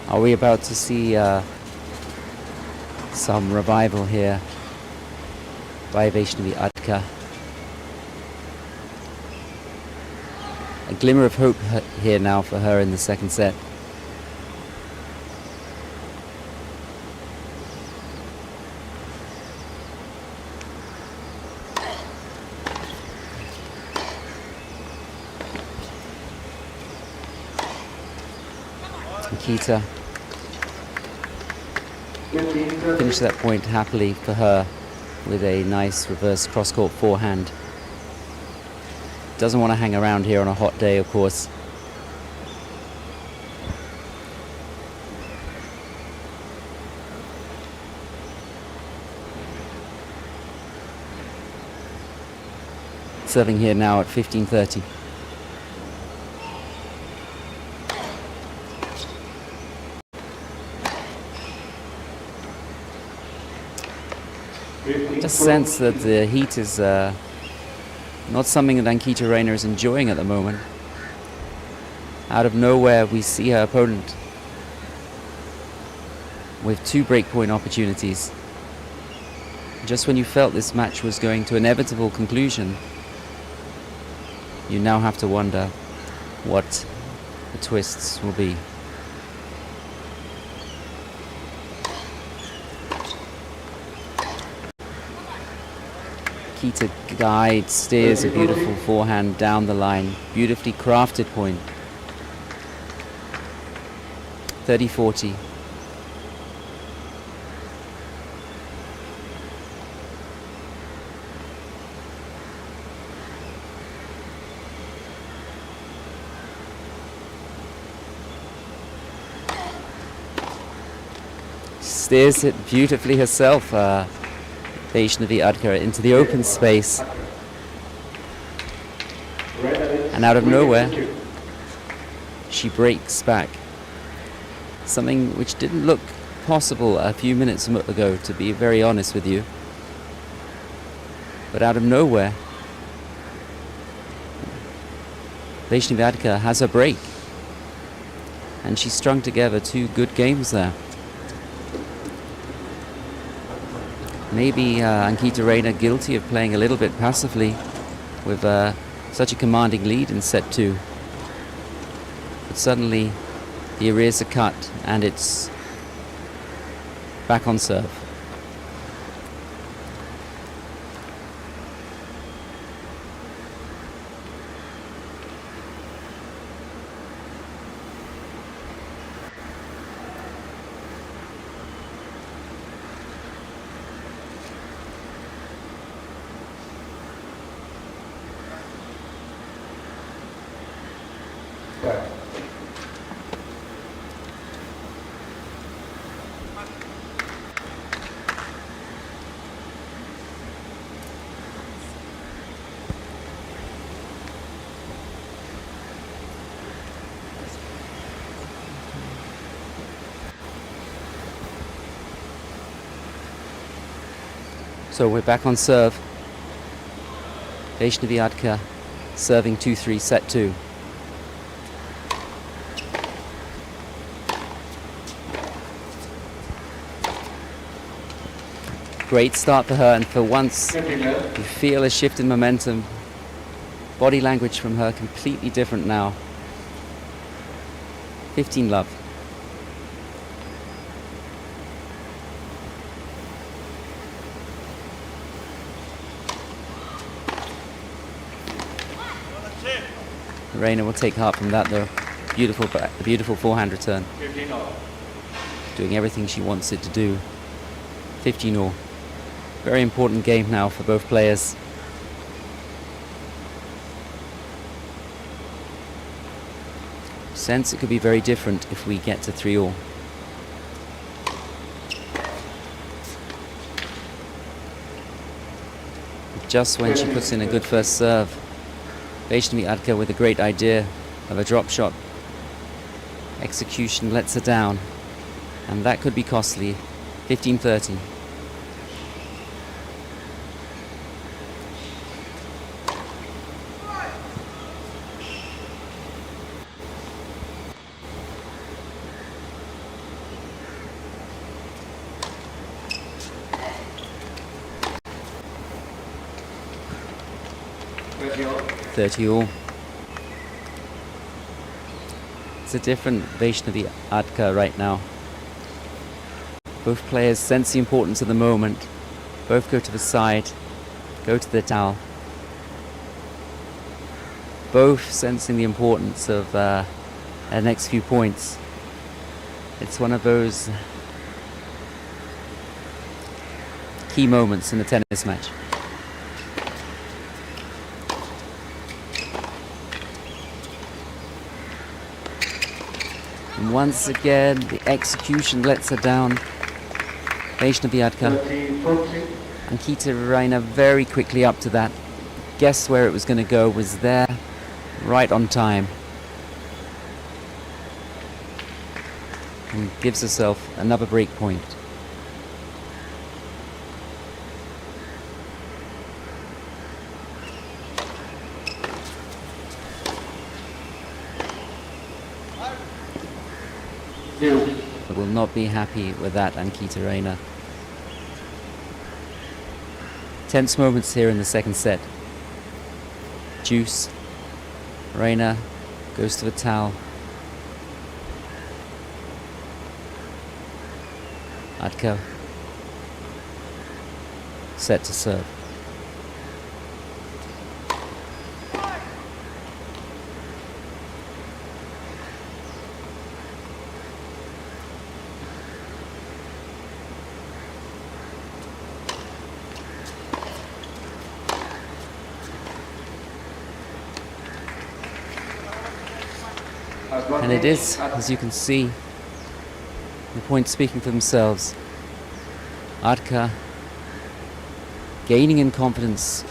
Are we about to see some revival here by Vaishnavi Adka? A glimmer of hope here now for her in the second set. Nikita finished that point happily for her with a nice reverse cross-court forehand. Doesn't want to hang around here on a hot day, of course. Serving here now at 15:30. Just sense that the heat is not something that Ankita Rayner is enjoying at the moment. Out of nowhere, we see her opponent with 2 breakpoint opportunities. Just when you felt this match was going to an inevitable conclusion, you now have to wonder what the twists will be. Nikita guides, steers a beautiful forehand down the line. Beautifully crafted point. 30-40. Steers it beautifully herself. Vaishnavi Adka into the open space, and out of nowhere she breaks back. Something which didn't look possible a few minutes ago, to be very honest with you. But out of nowhere, Vaishnavi Adka has a break, and she strung together 2 good games there. Maybe Ankita Rayner guilty of playing a little bit passively with such a commanding lead in set 2. But suddenly the arrears are cut and it's back on serve. So we're back on serve. Vaishnavi Adka serving 2-3, set 2. Great start for her, and for once you feel a shift in momentum. Body language from her completely different now. 15-love. Rayner will take heart from that though. Beautiful forehand return. Doing everything she wants it to do. 15-all. Very important game now for both players. Sense it could be very different if we get to 3-all. Just when she puts in a good first serve, Vaishnavi Adka with a great idea of a drop shot. Execution lets her down, and that could be costly. 15-30. 30 all. It's a different Vaishnavi Adka right now. Both players sense the importance of the moment. Both go to the side, go to the towel. Both sensing the importance of their next few points. It's one of those key moments in a tennis match. And once again, the execution lets her down. Vaishnavi Adka. Ankita Raina very quickly up to that. Guessed where it was going to go, was there, right on time. And gives herself another break point. Will not be happy with that, Ankita Raina. Tense moments here in the second set. Juice. Raina goes to the towel. Adka set to serve. And it is, as you can see, the points speaking for themselves. Adka gaining in confidence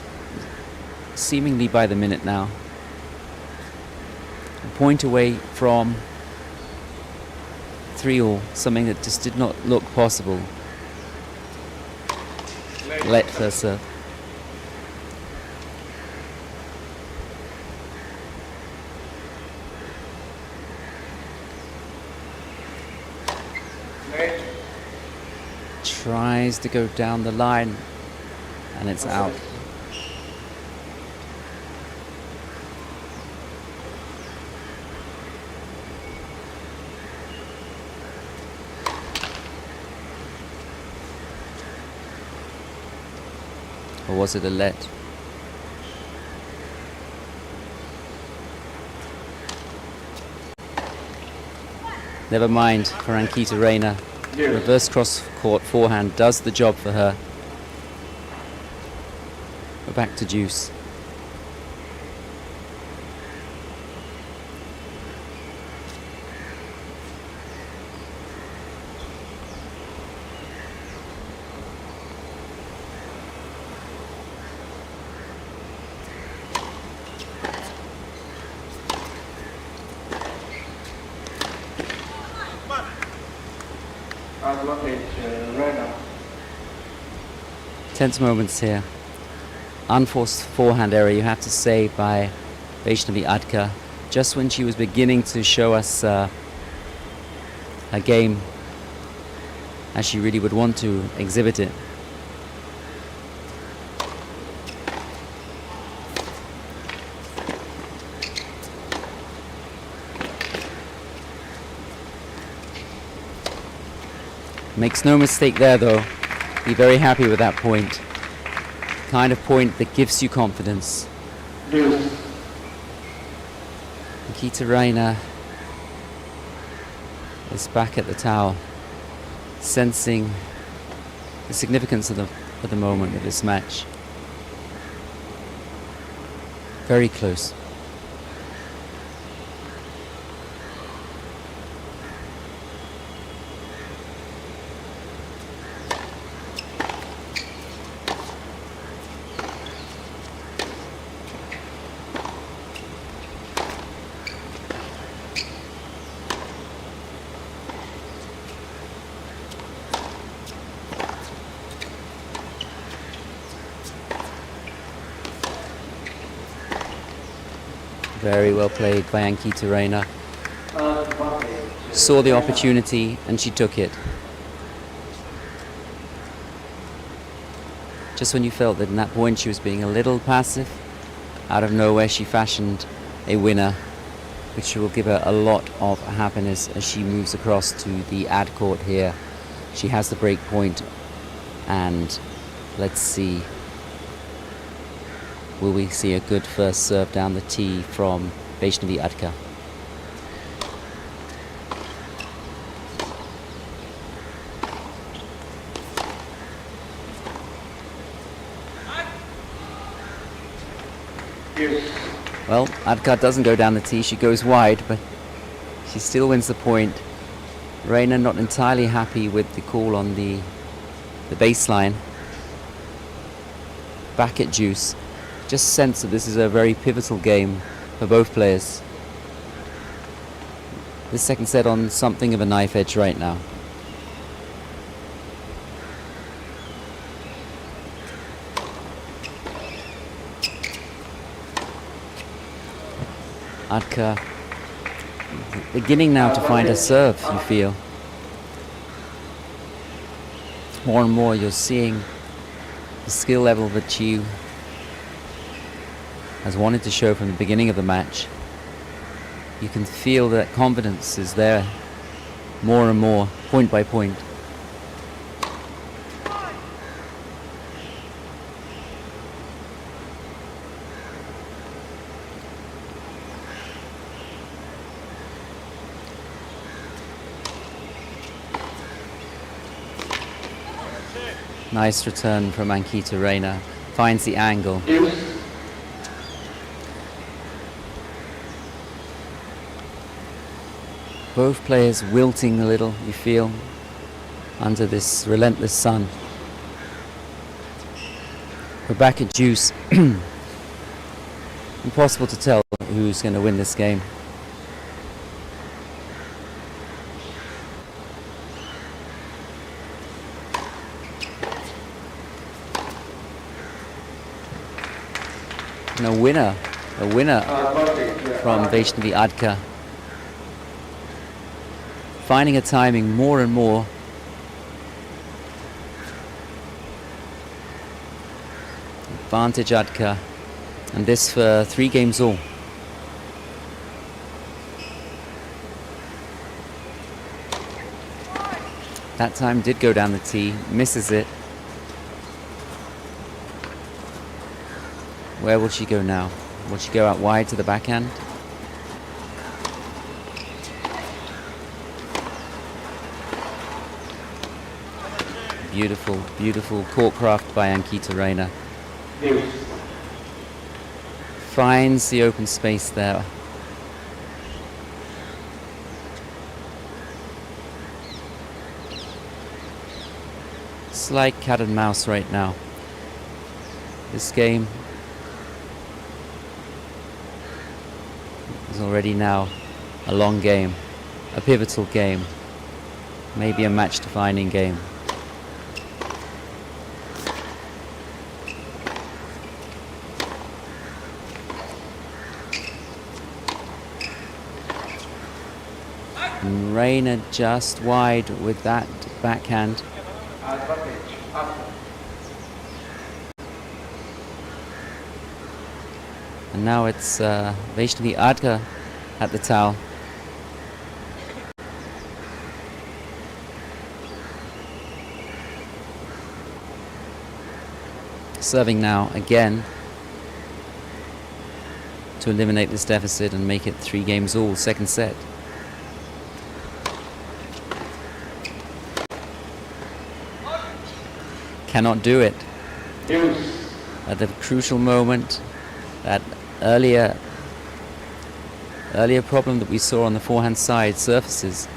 seemingly by the minute now. A point away from 3-all, something that just did not look possible. Let her serve. Tries to go down the line, and it's out. Or was it a let? Never mind for Ankita Raina. Reverse cross-court forehand does the job for her. We're back to juice. Tense moments here. Unforced forehand error, you have to say, by Vaishnavi Adka, just when she was beginning to show us her game as she really would want to exhibit it. Makes no mistake there though. Be very happy with that point. Kind of point that gives you confidence. Ankita Raina is back at the towel, sensing the significance of the moment of this match. Very close. Very well played by Ankita Raina. Saw the opportunity and she took it. Just when you felt that in that point she was being a little passive, Out of nowhere, she fashioned a winner, which will give her a lot of happiness as she moves across to the ad court here. She has the break point, and let's see, will we see a good first serve down the tee from Vaishnavi Adka? Well, Adka doesn't go down the tee, she goes wide, but she still wins the point. Reina not entirely happy with the call on the baseline. Back at deuce. Just sense that this is a very pivotal game for both players. This second set on something of a knife edge right now. Adka beginning now to find a serve, you feel. More and more you're seeing the skill level that she has wanted to show from the beginning of the match. You can feel that confidence is there more and more, point by point. Nice return from Ankita Reina. Finds the angle. Both players wilting a little, you feel, under this relentless sun. We're back at deuce. Impossible to tell who's going to win this game. And a winner from Vaishnavi Adka. Finding a timing more and more. Advantage Adka. And this for 3 games all. That time did go down the tee, misses it. Where will she go now? Will she go out wide to the backhand? Beautiful, beautiful court craft by Ankita Reina. Finds the open space there. Slight cat and mouse right now. This game is already now a long game, a pivotal game, maybe a match-defining game. And Reina just wide with that backhand. And now it's Vaishnavi Adka at the towel. Serving now again to eliminate this deficit and make it 3 games all, second set. Cannot do it. At the crucial moment, that earlier problem that we saw on the forehand side surfaces,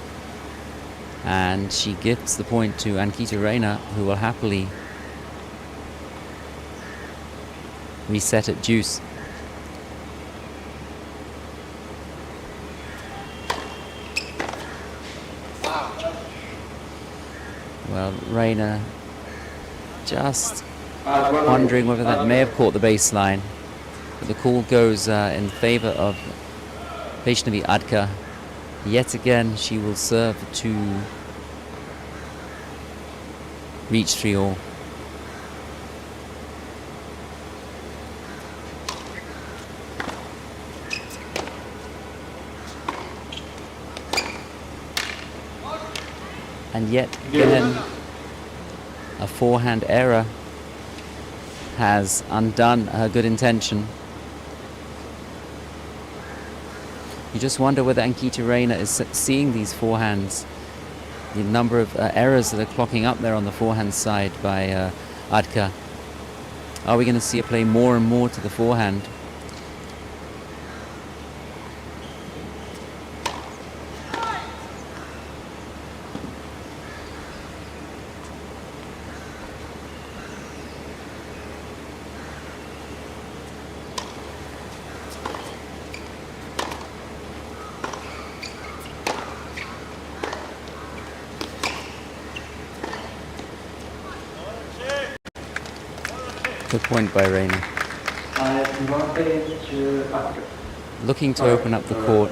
and she gives the point to Ankita Reina, who will happily reset at deuce. Well, Reina just wondering whether that may have caught the baseline. But the call goes in favour of Vaishnavi Adka. Yet again, she will serve to reach 3 all. And yet again, a forehand error has undone her good intention. You just wonder whether Ankita Rayner is seeing these forehands, the number of errors that are clocking up there on the forehand side by Adka. Are we going to see her play more and more to the forehand? Good point by Rayner. Looking to open up the court.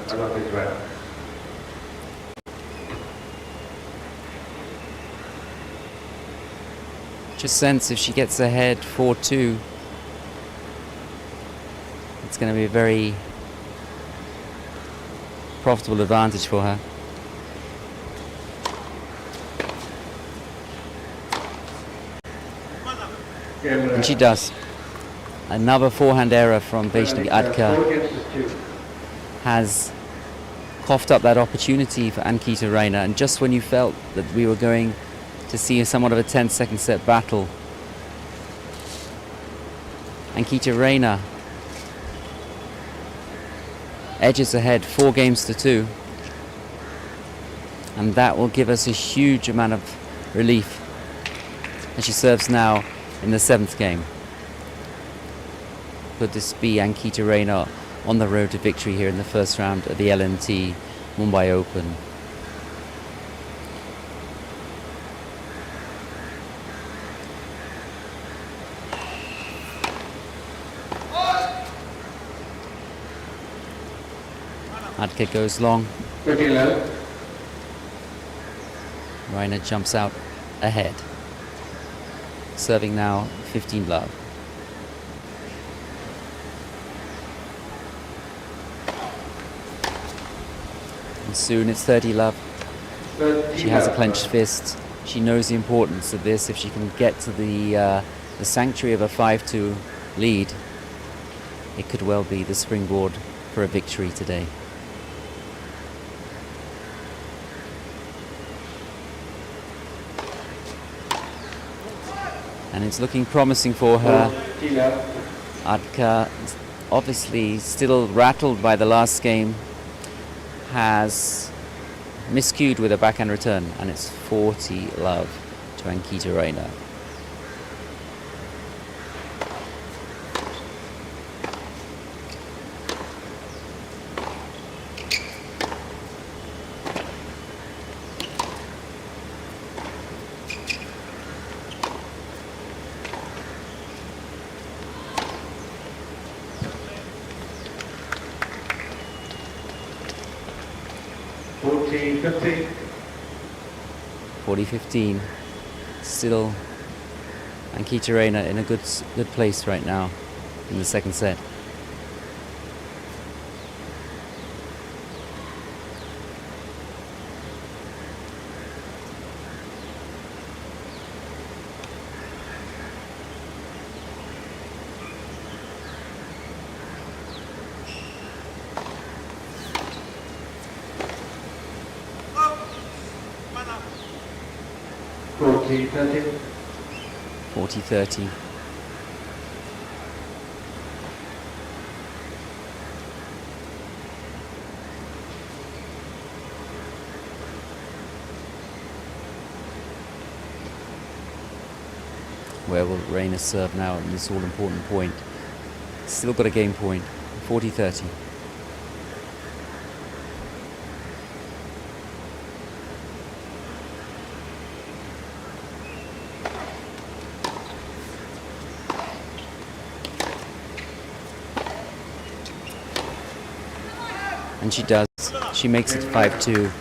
Just sense if she gets ahead 4-2, it's going to be a very profitable advantage for her. And she does. Another forehand error from Vaishnavi Adka has coughed up that opportunity for Ankita Rayner. And just when you felt that we were going to see somewhat of a 10-second set battle, Ankita Rayner edges ahead 4-2. And that will give us a huge amount of relief as she serves now in the 7th game. Could this be Ankita Rayner on the road to victory here in the first round of the LNT Mumbai Open? Adka goes long. Rayner jumps out ahead. Serving now 15 love. And soon it's 30 love. She has a clenched fist. She knows the importance of this. If she can get to the sanctuary of a 5-2 lead, it could well be the springboard for a victory today. And it's looking promising for her. Adka, obviously still rattled by the last game, has miscued with a backhand return, and it's 40 love to Ankita Rayner. 40-15. Still Ankita Rayner in a good place right now in the second set. .40-30. 40-30. Where will Rayner serve now in this all-important point? Still got a game point. 40-30. And she does. She makes it 5-2.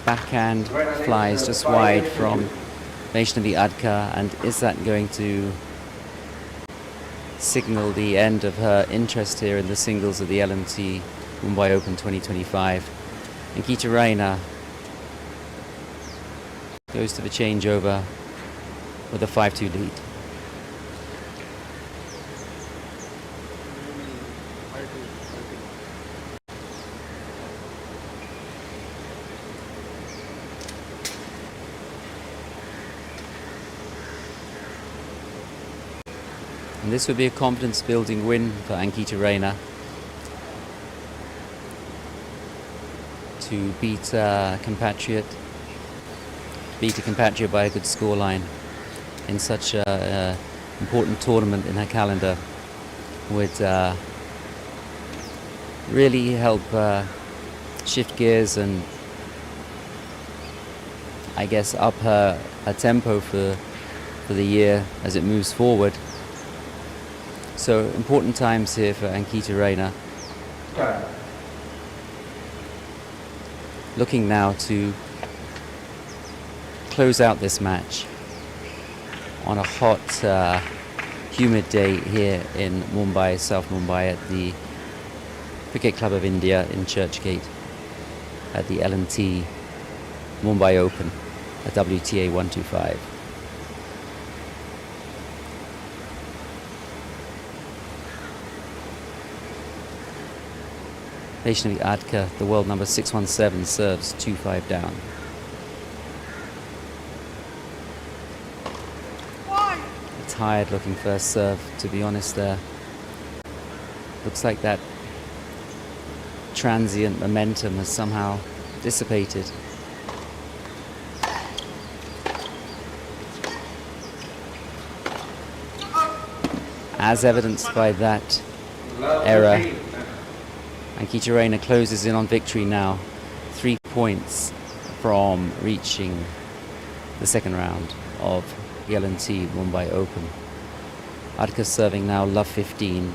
Backhand flies just wide from Vaishnavi Adka, and is that going to signal the end of her interest here in the singles of the LNT Mumbai Open 2025? Ankita Rayner goes to the changeover with a 5-2 lead. And this would be a confidence-building win for Ankita Rayna to beat a compatriot by a good scoreline in such an important tournament in her calendar would really help shift gears and I guess up her tempo for the year as it moves forward. So important times here for Ankita Rayna. Looking now to close out this match on a hot, humid day here in Mumbai, South Mumbai, at the Cricket Club of India in Churchgate at the L&T Mumbai Open, a WTA 125. Vaishnavi Adka, the world number 617, serves 2-5 down. A tired looking first serve, to be honest there. Looks like that transient momentum has somehow dissipated. As evidenced by that error, Ankita Rayna closes in on victory now, 3 points from reaching the second round of the L&T Mumbai Open. Adka serving now love 15.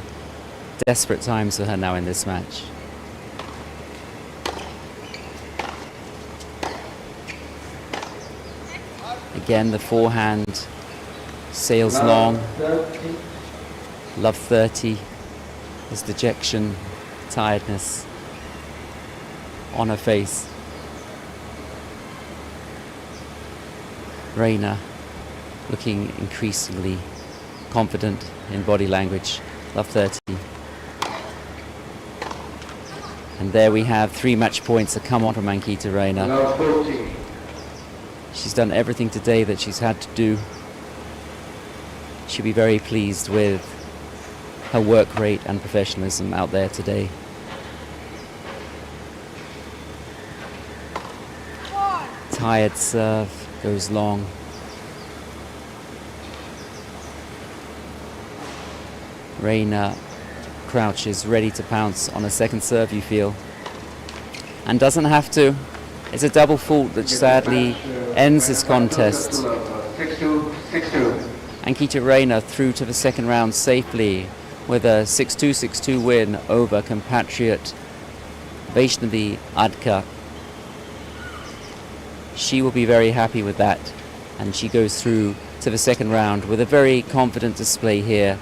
Desperate times for her now in this match. Again, the forehand sails long. Love 30. There's dejection, tiredness on her face. Rayna looking increasingly confident in body language. Love 30. And there we have 3 match points that come on from Ankita Rayna. She's done everything today that she's had to do. She'll be very pleased with her work rate and professionalism out there today. Tired serve, goes long. Rayna crouches, ready to pounce on a second serve, you feel. And doesn't have to. It's a double fault that sadly ends this contest. 6-2, 6-2. Ankita Rayna through to the second round safely with a 6-2, 6-2 win over compatriot Vaishnavi Adka. She will be very happy with that, and she goes through to the second round with a very confident display here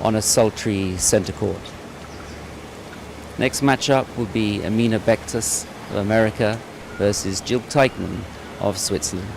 on a sultry centre court. Next matchup will be Amina Bektas of America versus Jill Teichmann of Switzerland.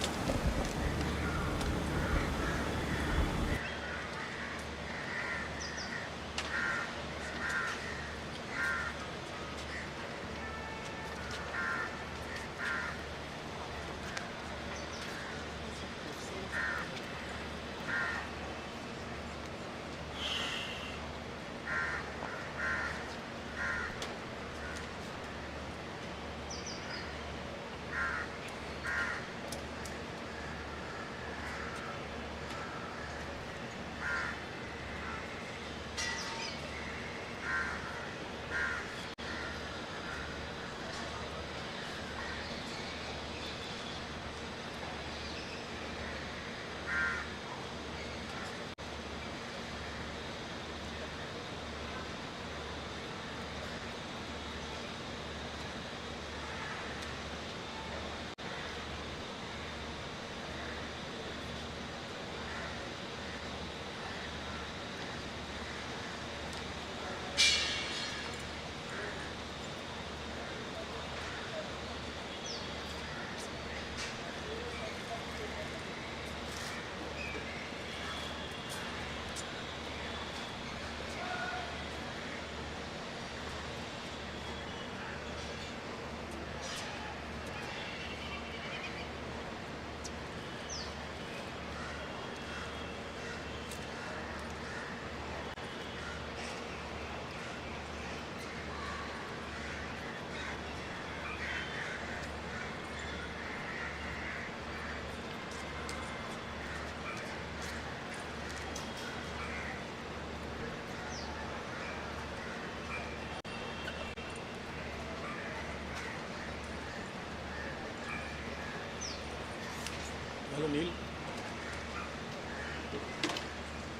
नील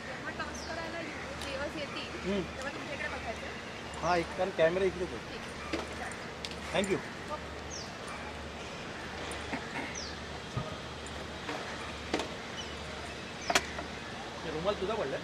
जेव्हा toss करायला दिवस येतील तेव्हा तुमच्याकडे बघायचं. हां एक कारण कॅमेरा इकडेच आहे. थँक्यू. रुमाल तुझा पडला.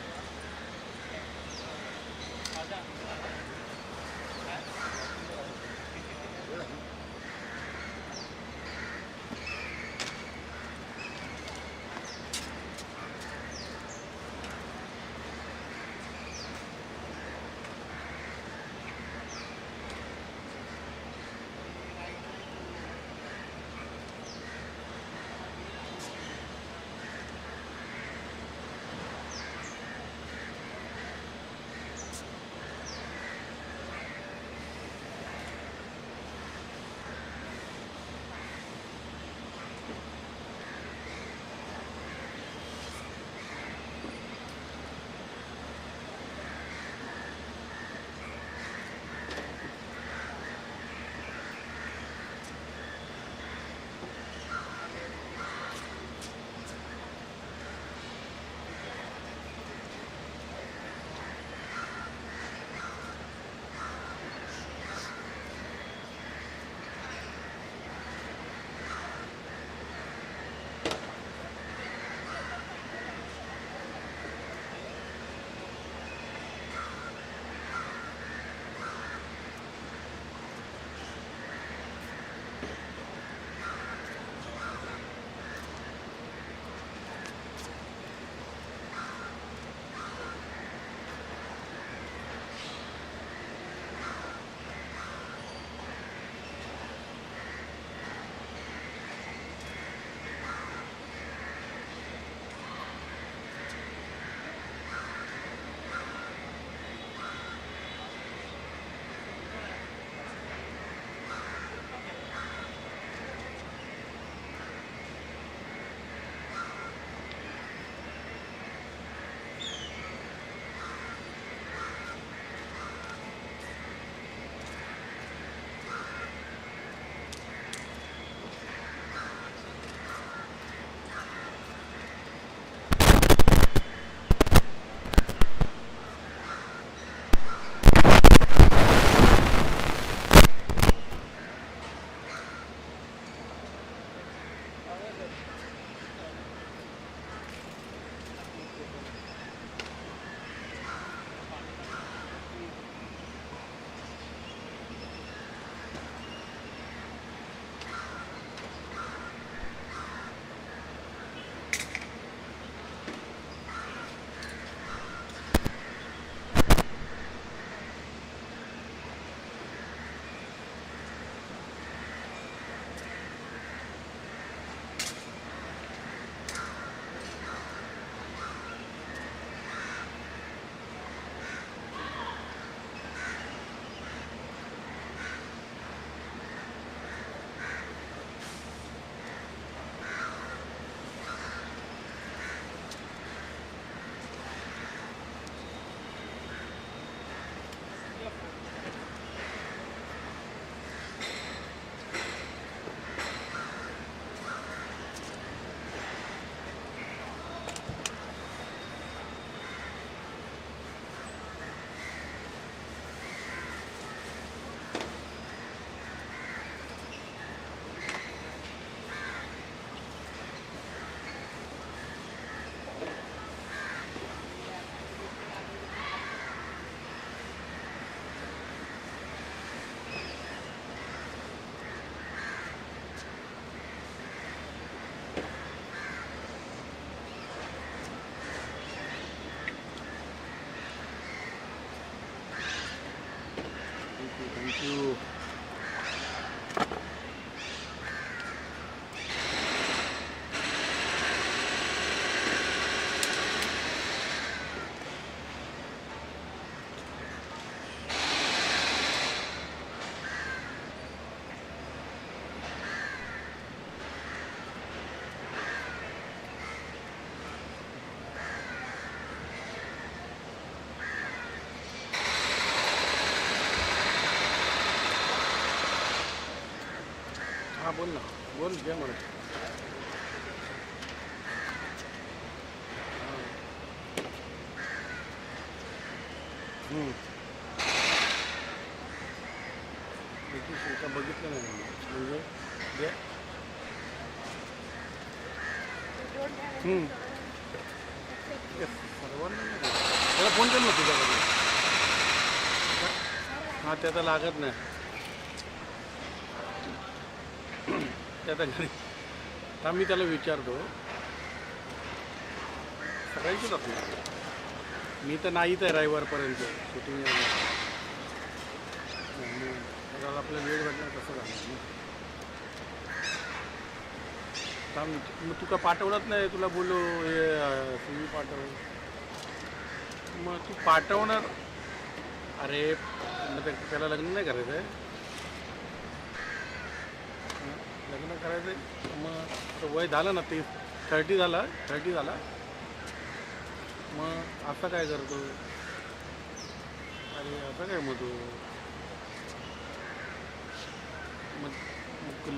थँक्यू. हां बोल ना, बोल जे म्हणत. त्याची शंका बघितलं नाही मी. म्हणजे जे- सर्वांना नाही. त्याला फोन केला ना तुझ्याकडे. हां ते आता लागत नाही. त्याचा घरी हा मी त्याला विचारतो. सगळ्यांचीच आपलं मी तर नाहीच आहे रविवारपर्यंत शूटिंग. त्याला आपल्याला वेळ भेटला कसं झालं ना. थांब मग तू का पाठवलंच नाही. तुला बोललो हे CV पाठव. मग तू पाठवणार. अरे मग त्याला लग्न नाही करायचं आहे. लग्न करायचं आहे मग वय झालं ना. 30 झाला. मग असं काय करतो. अरे असं काय मग तू मग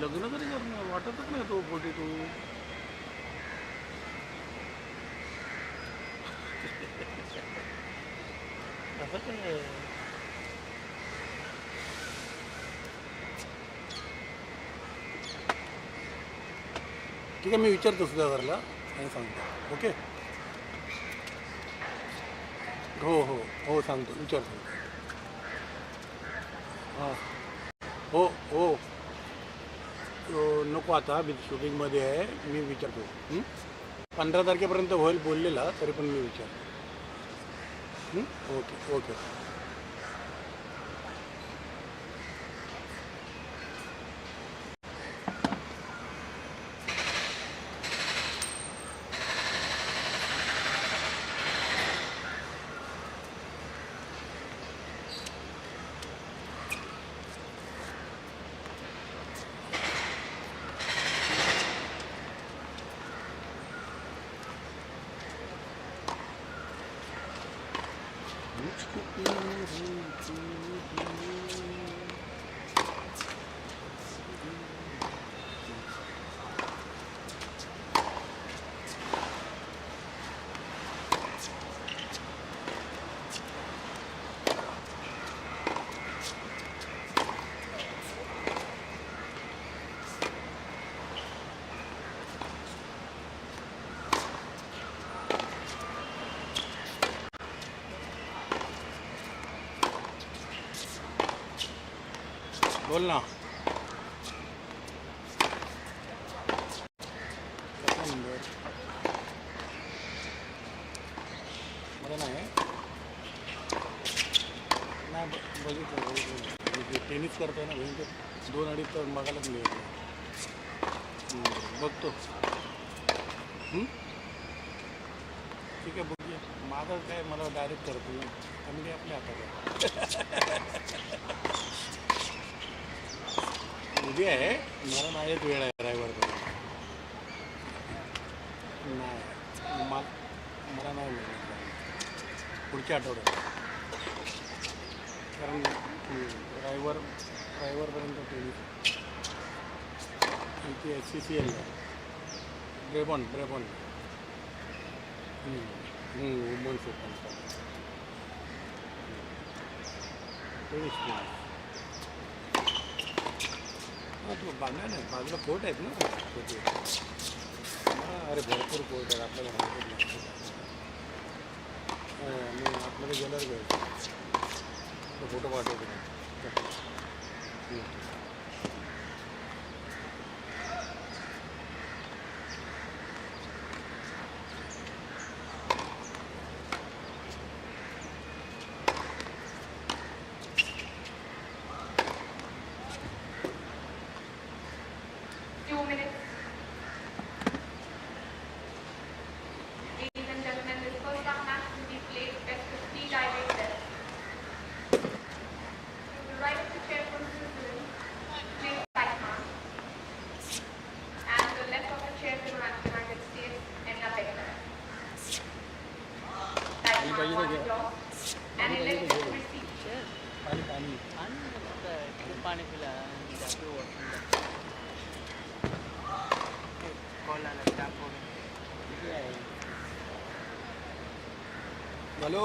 लग्न तरी करणं वाटतच नाही तो पोटी तू. असं काय. ठीक आहे मी विचारतो सुद्धा घरला आणि सांगतो. ओके हो सांगतो विचारतो. हां हो नको आता मी शूटिंगमध्ये आहे. मी विचारतो. 15 तारखेपर्यंत होईल बोललेला तरी पण मी विचारतो. ओके बोल ना. कसा नंबर मला नाही बघितलं. टेनिस करतोय ना बहीण. 2-2.5 तर बघायलाच मिळत. बघतो. ठीक आहे बघूया. माझं काय मला डायरेक्ट करतो फॅमिली आपल्या हातात आहे. उद्या आहे. मला नाहीच वेळ आहे ड्रायव्हरपर्यंत. नाही मला नाही मिळणार पुढच्या आठवड्यात. कारण ड्रायव्हरपर्यंत टेनिस इथे SCCL Brabourne women's open tennis. हां तो बांधला नाही. बाजूला कोर्ट आहेत ना छोटे. अरे भरपूर कोर्ट आहेत आपल्याला माहिती नाही. मी आपल्याला गेल्यावर घ्यायचं तो फोटो पाठवतो. पानी पिला कॉल आला टाको. हॅलो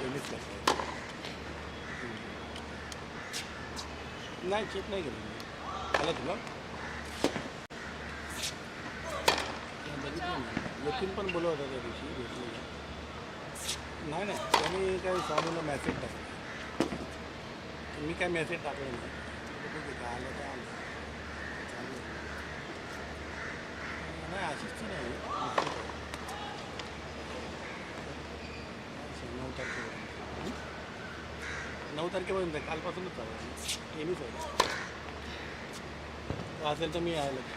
टेनिस करता नाही चेक नाही केलं मी आलं तुला बघितलं ना यतीन पण बोलत होता त्या दिवशी भेटलेला नाही नाही त्यांनी काय स्वामीला मॅसेज टाकला मी काय मॅसेज टाकलं नाही काय आलं काय आलं चालू नाही अशीच नाही 9 तारखेपर्यंत कालपासूनच चालू आहे टेनिस आहे असेल तर मी आहे लक्ष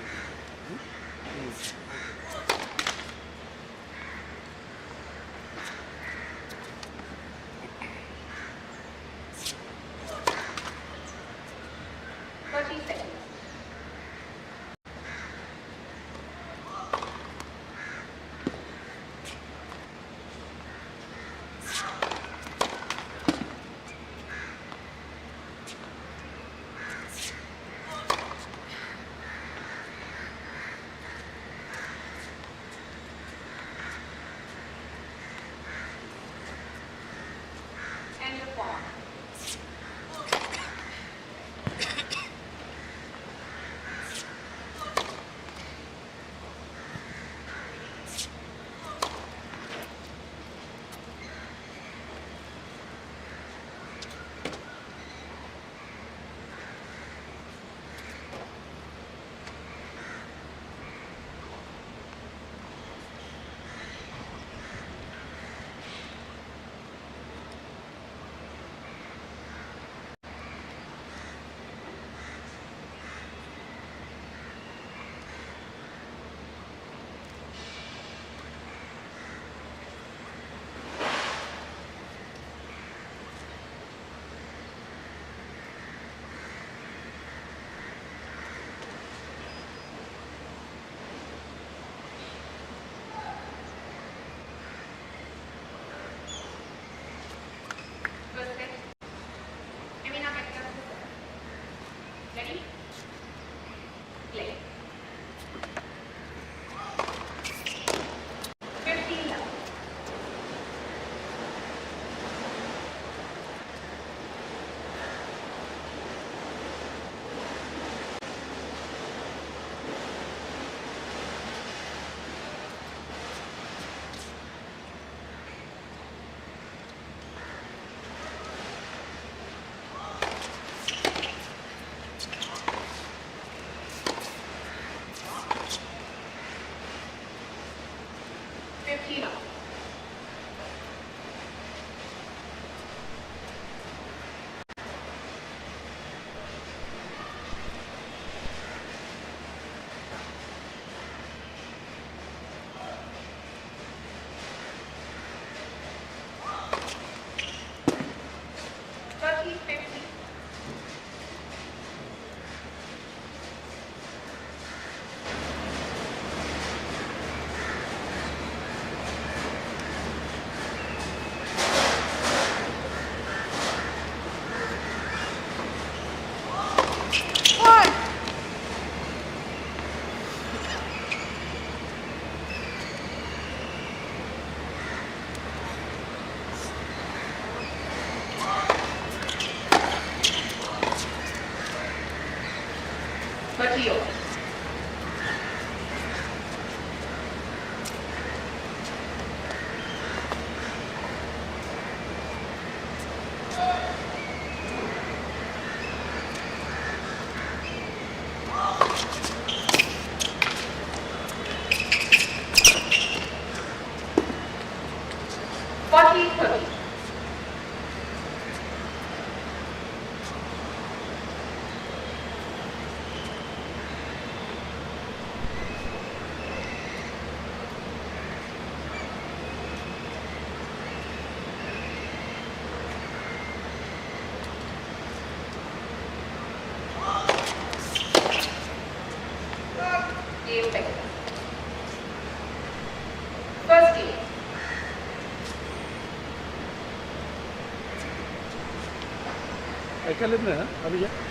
ऐकायला येत नाही ना अभिषेक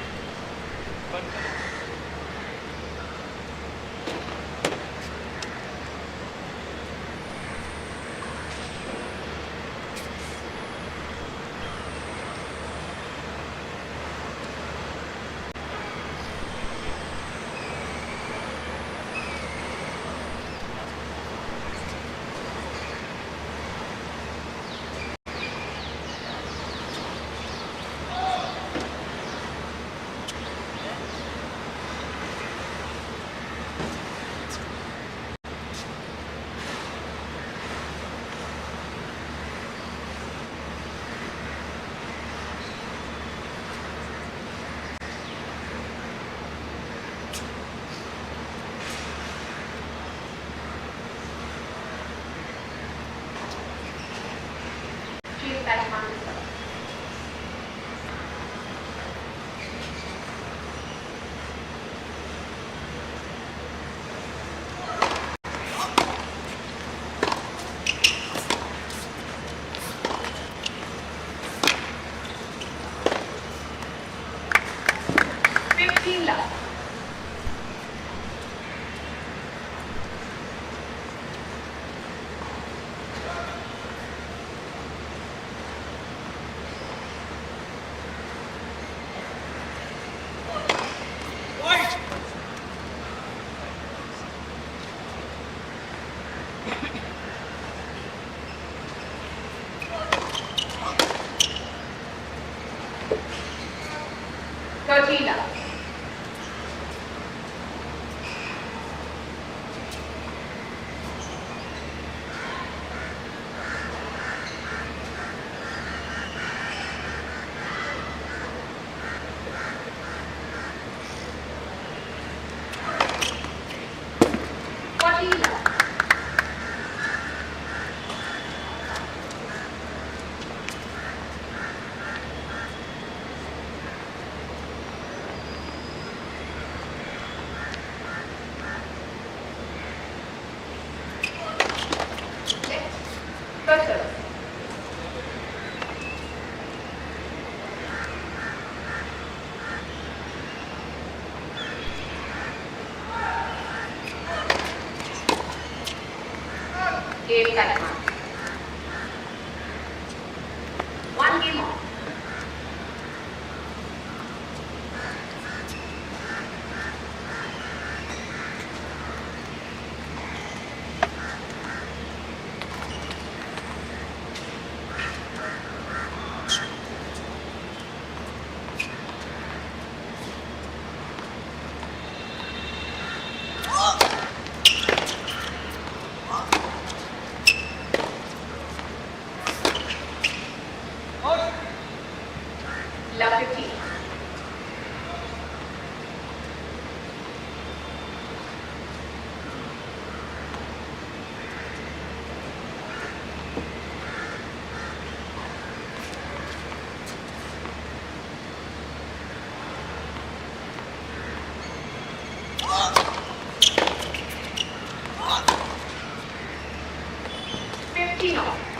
Game time. One game off. Love 15. Off.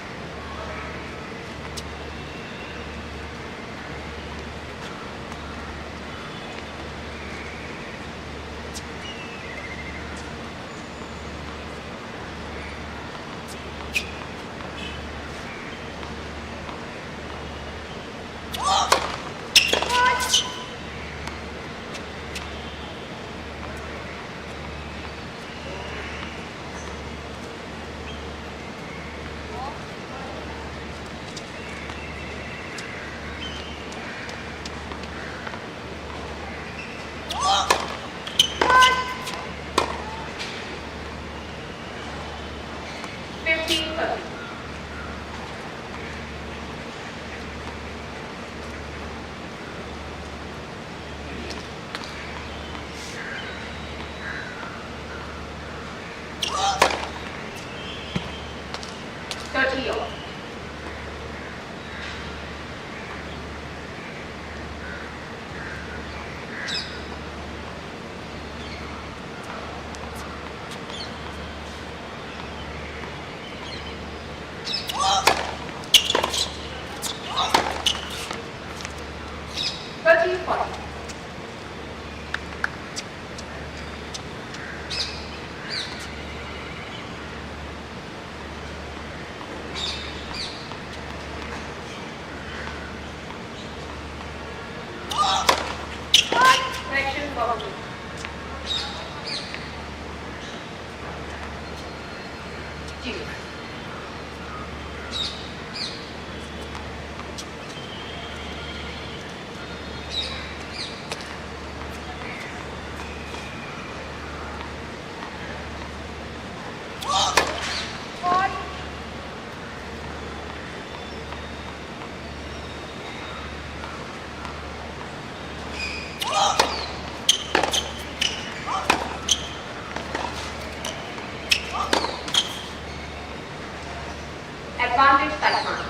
Advantage Salman.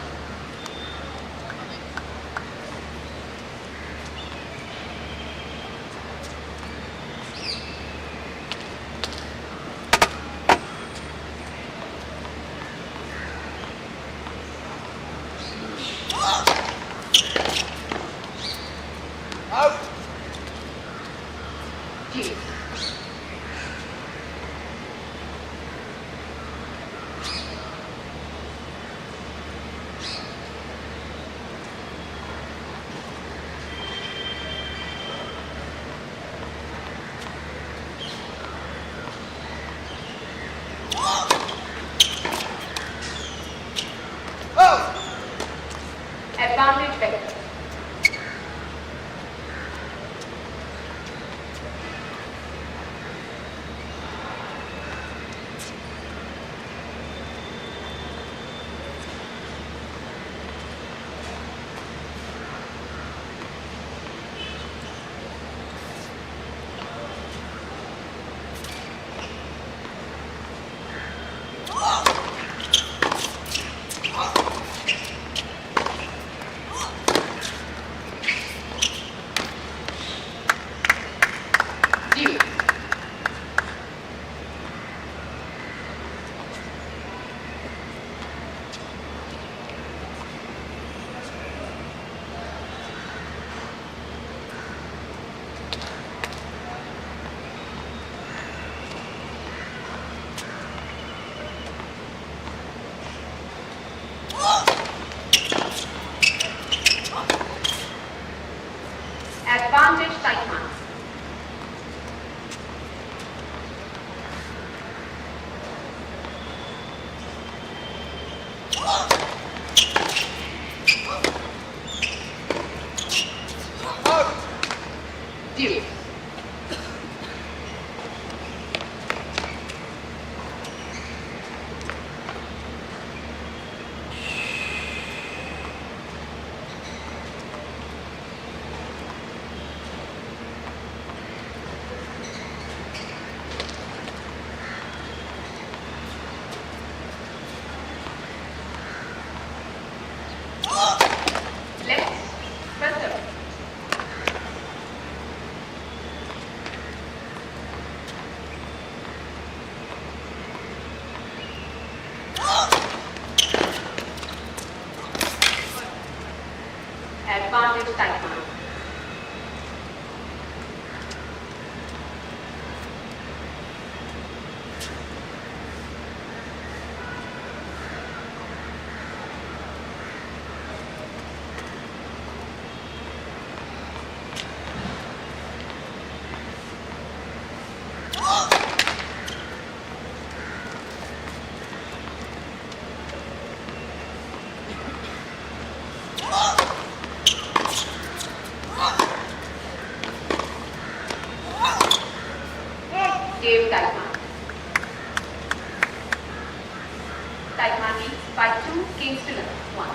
Advantage vector. Due. Left. First serve. Advantage timeout. Game timeout. Timeout leads by 2 games to 1.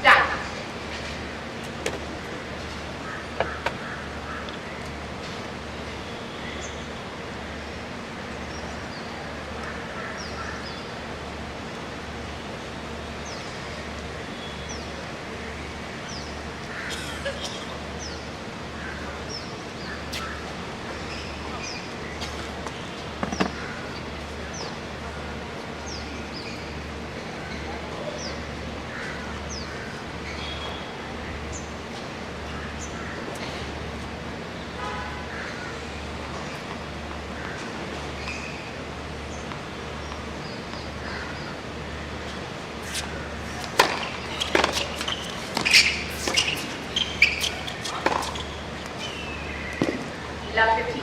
Done. Love 15.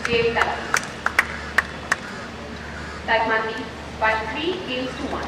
Game time. Tagman leads by 3 games to 1.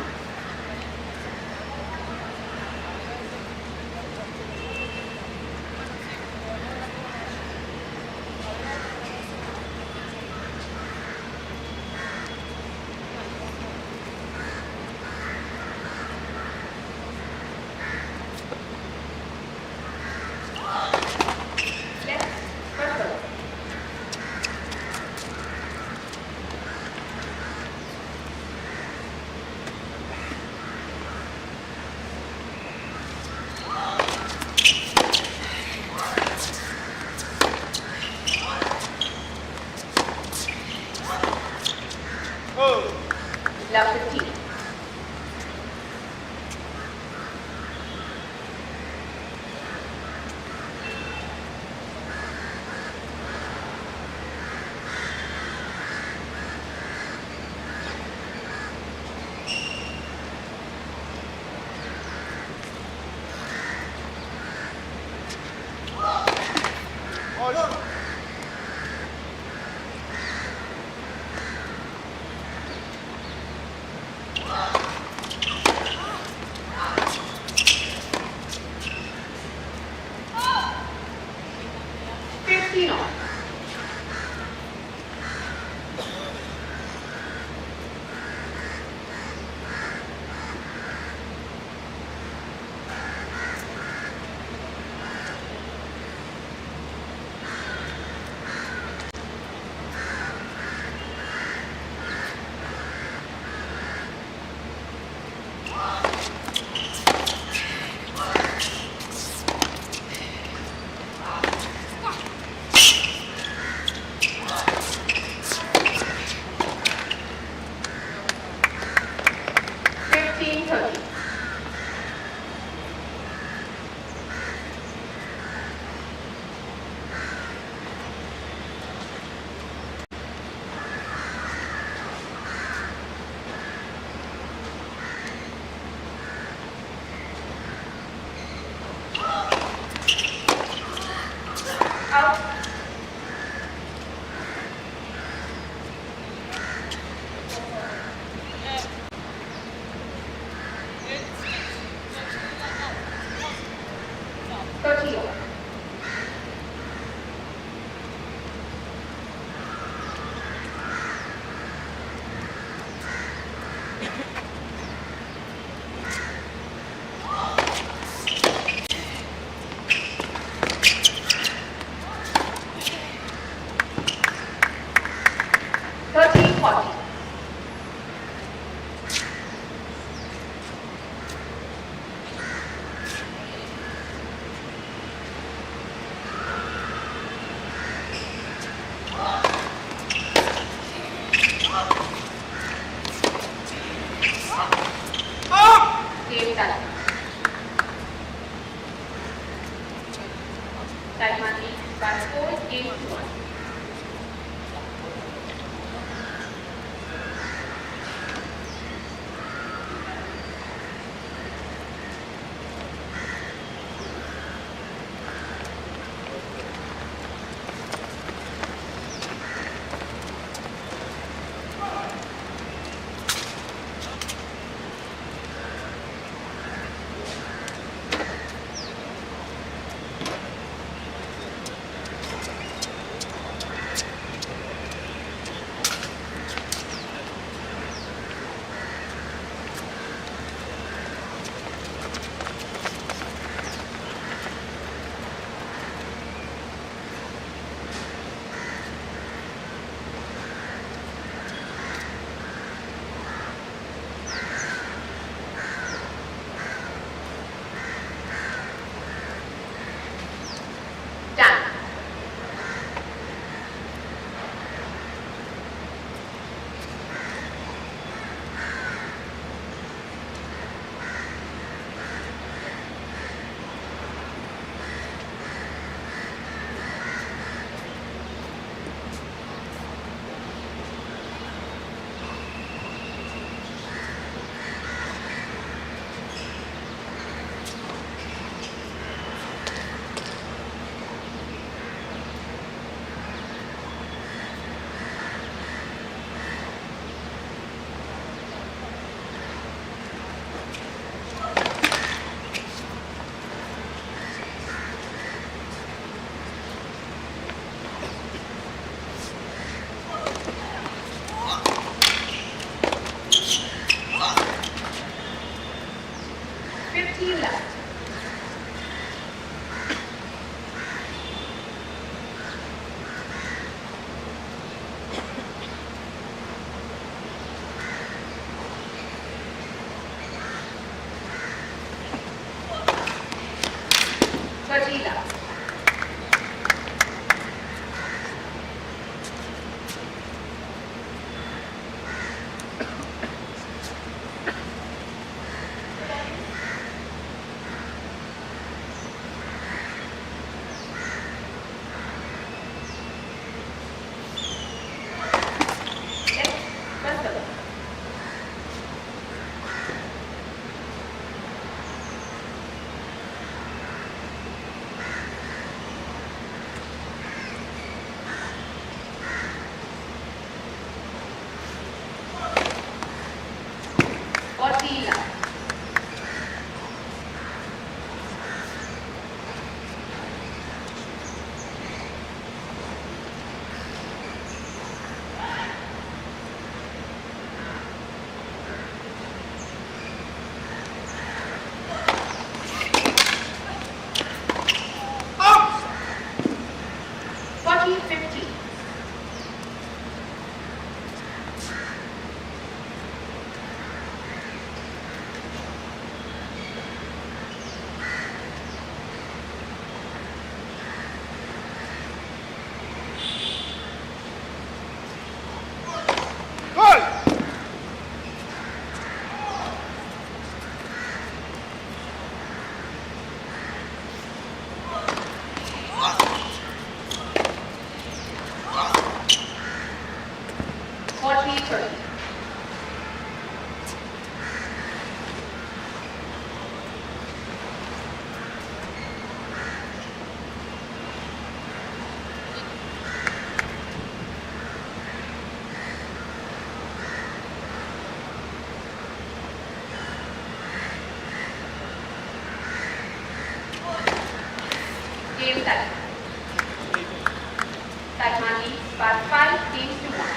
Salman leads by 5 games to 1.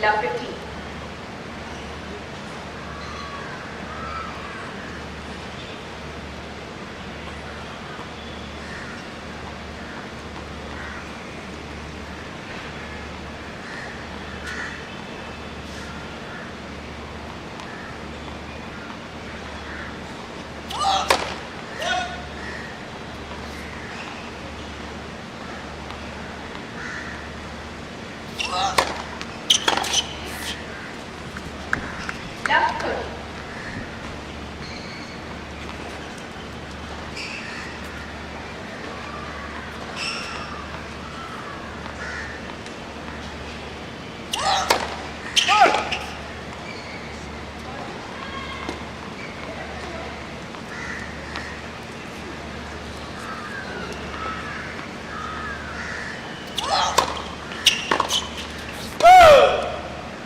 Love 15. Love 30.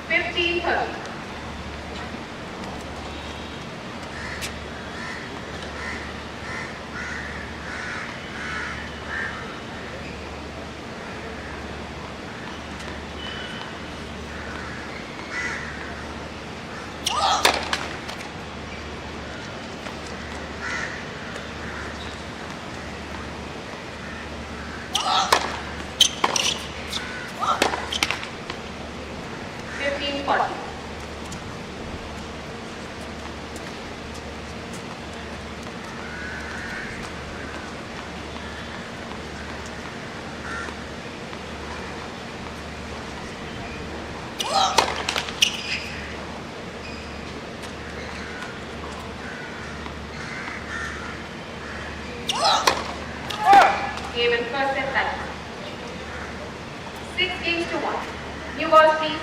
Fifteen 30. Fifteen 40. Game in first set time. 6 games to 1. New balls please.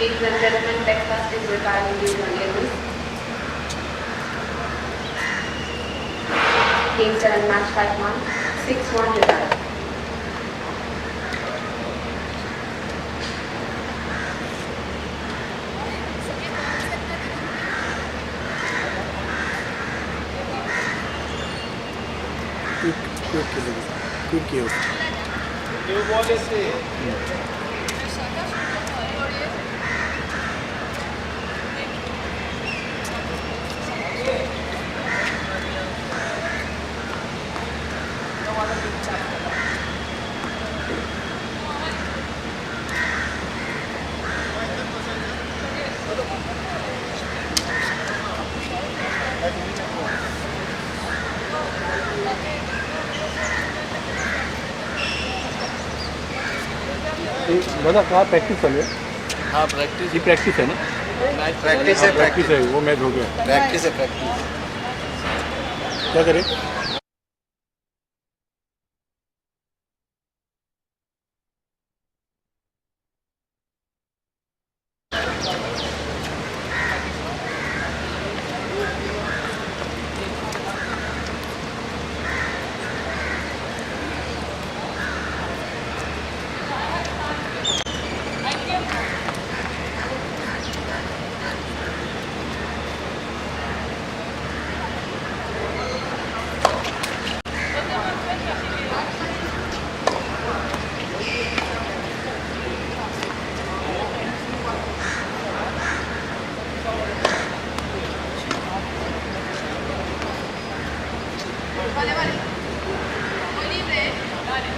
Ladies and gentlemen, breakfast is retiring due to an illness. Game 7, match 5-1, 6-1 retired. Quick किया new ball से दादा कहाँ practice चालू है? हाँ practice ये practice है ना? प्रैक्टिस प्रैक्टिस है, वो मैच हो गया। प्रैक्टिस है प्रैक्टिस क्या करें? Vale, vale. Muy libre, ¿eh? Vale.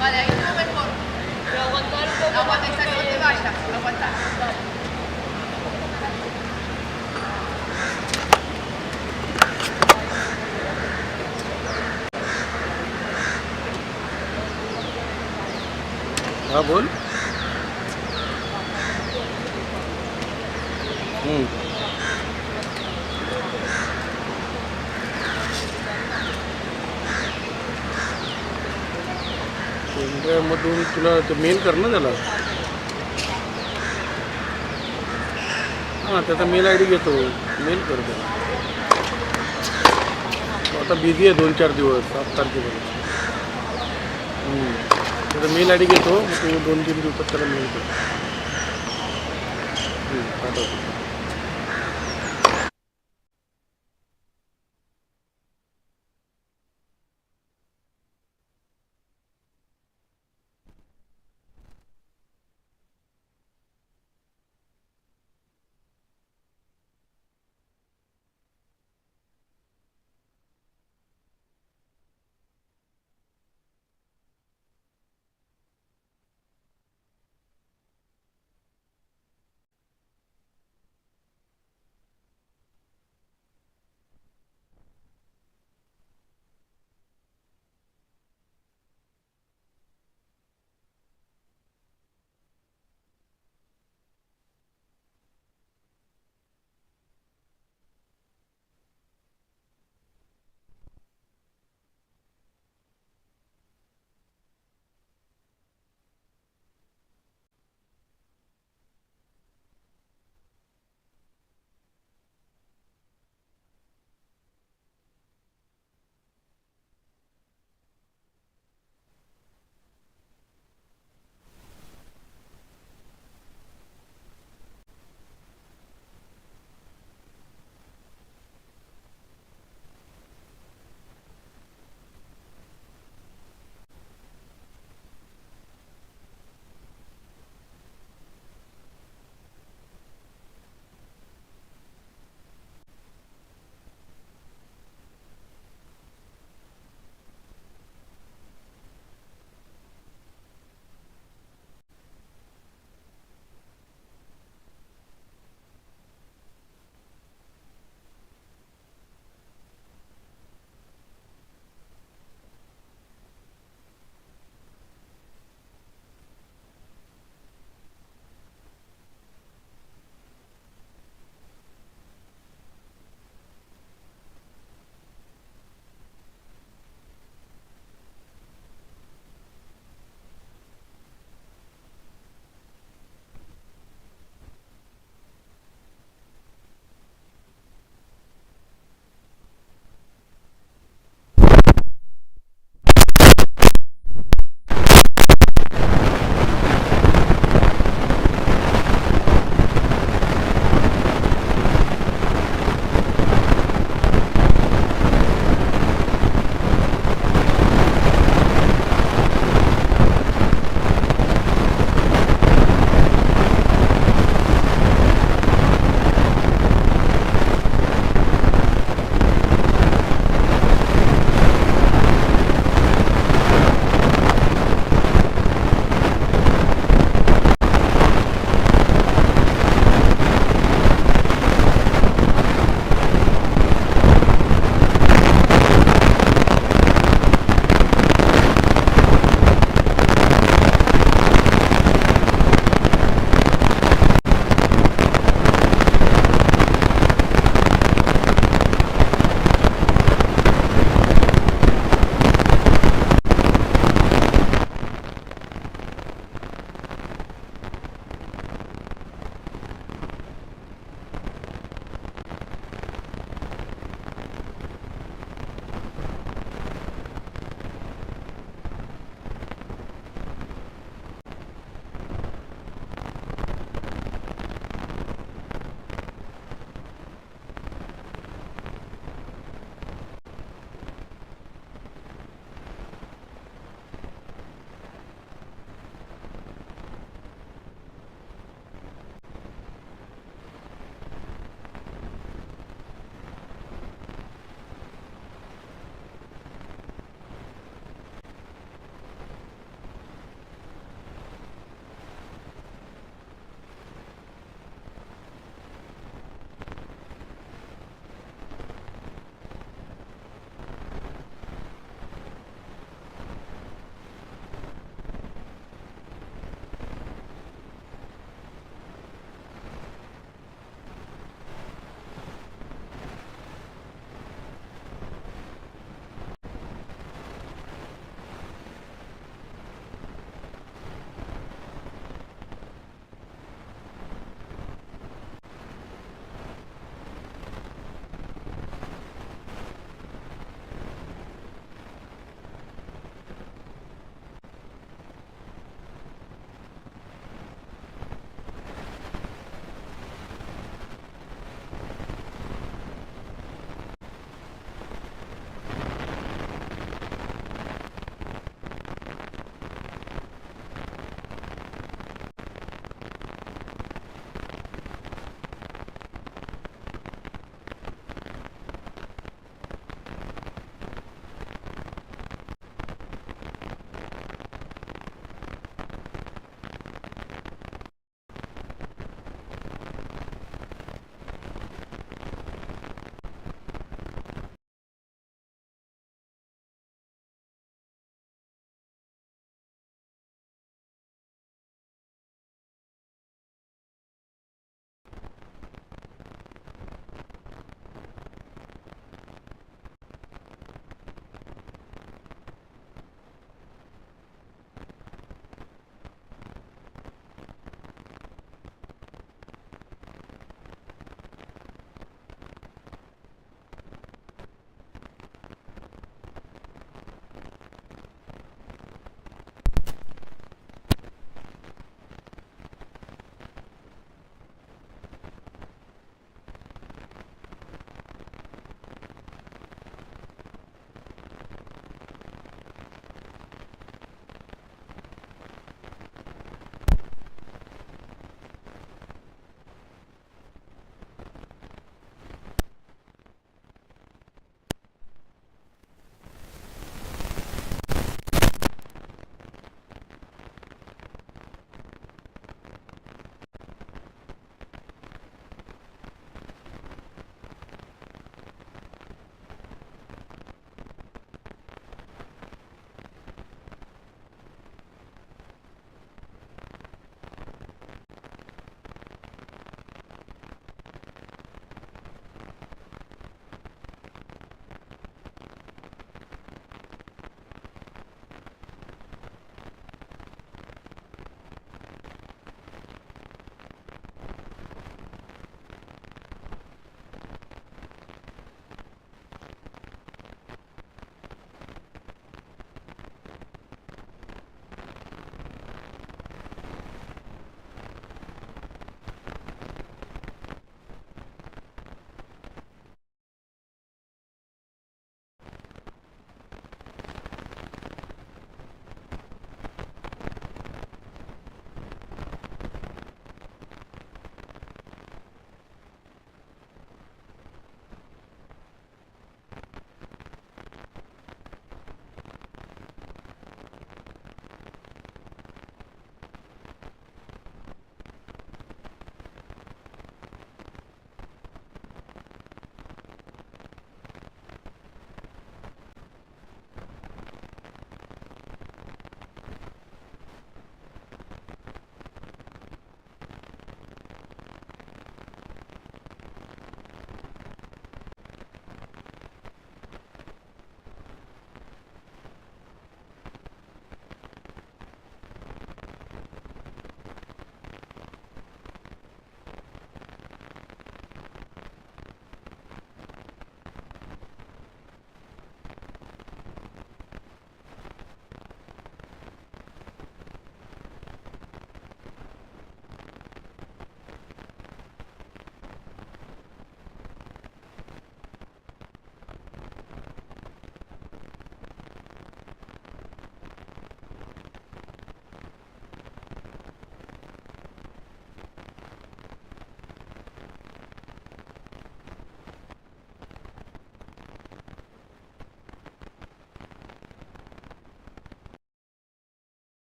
Vale, ahí estuvo mejor. Pero aguantar un poco. Aguanta, exacto, no te vayas. Aguanta. हाँ बोल। मधून तुला ते मेल कर ना त्याला हां त्याचा मेल आय डी घेतो मेल कर त्याला तो आता बिझी आहे 2-4 दिवस 7 तारखेपर्यंत त्याचा मेल आय डी घेतो मग तू 2-3 दिवसात त्याला मेल कर पाठवतो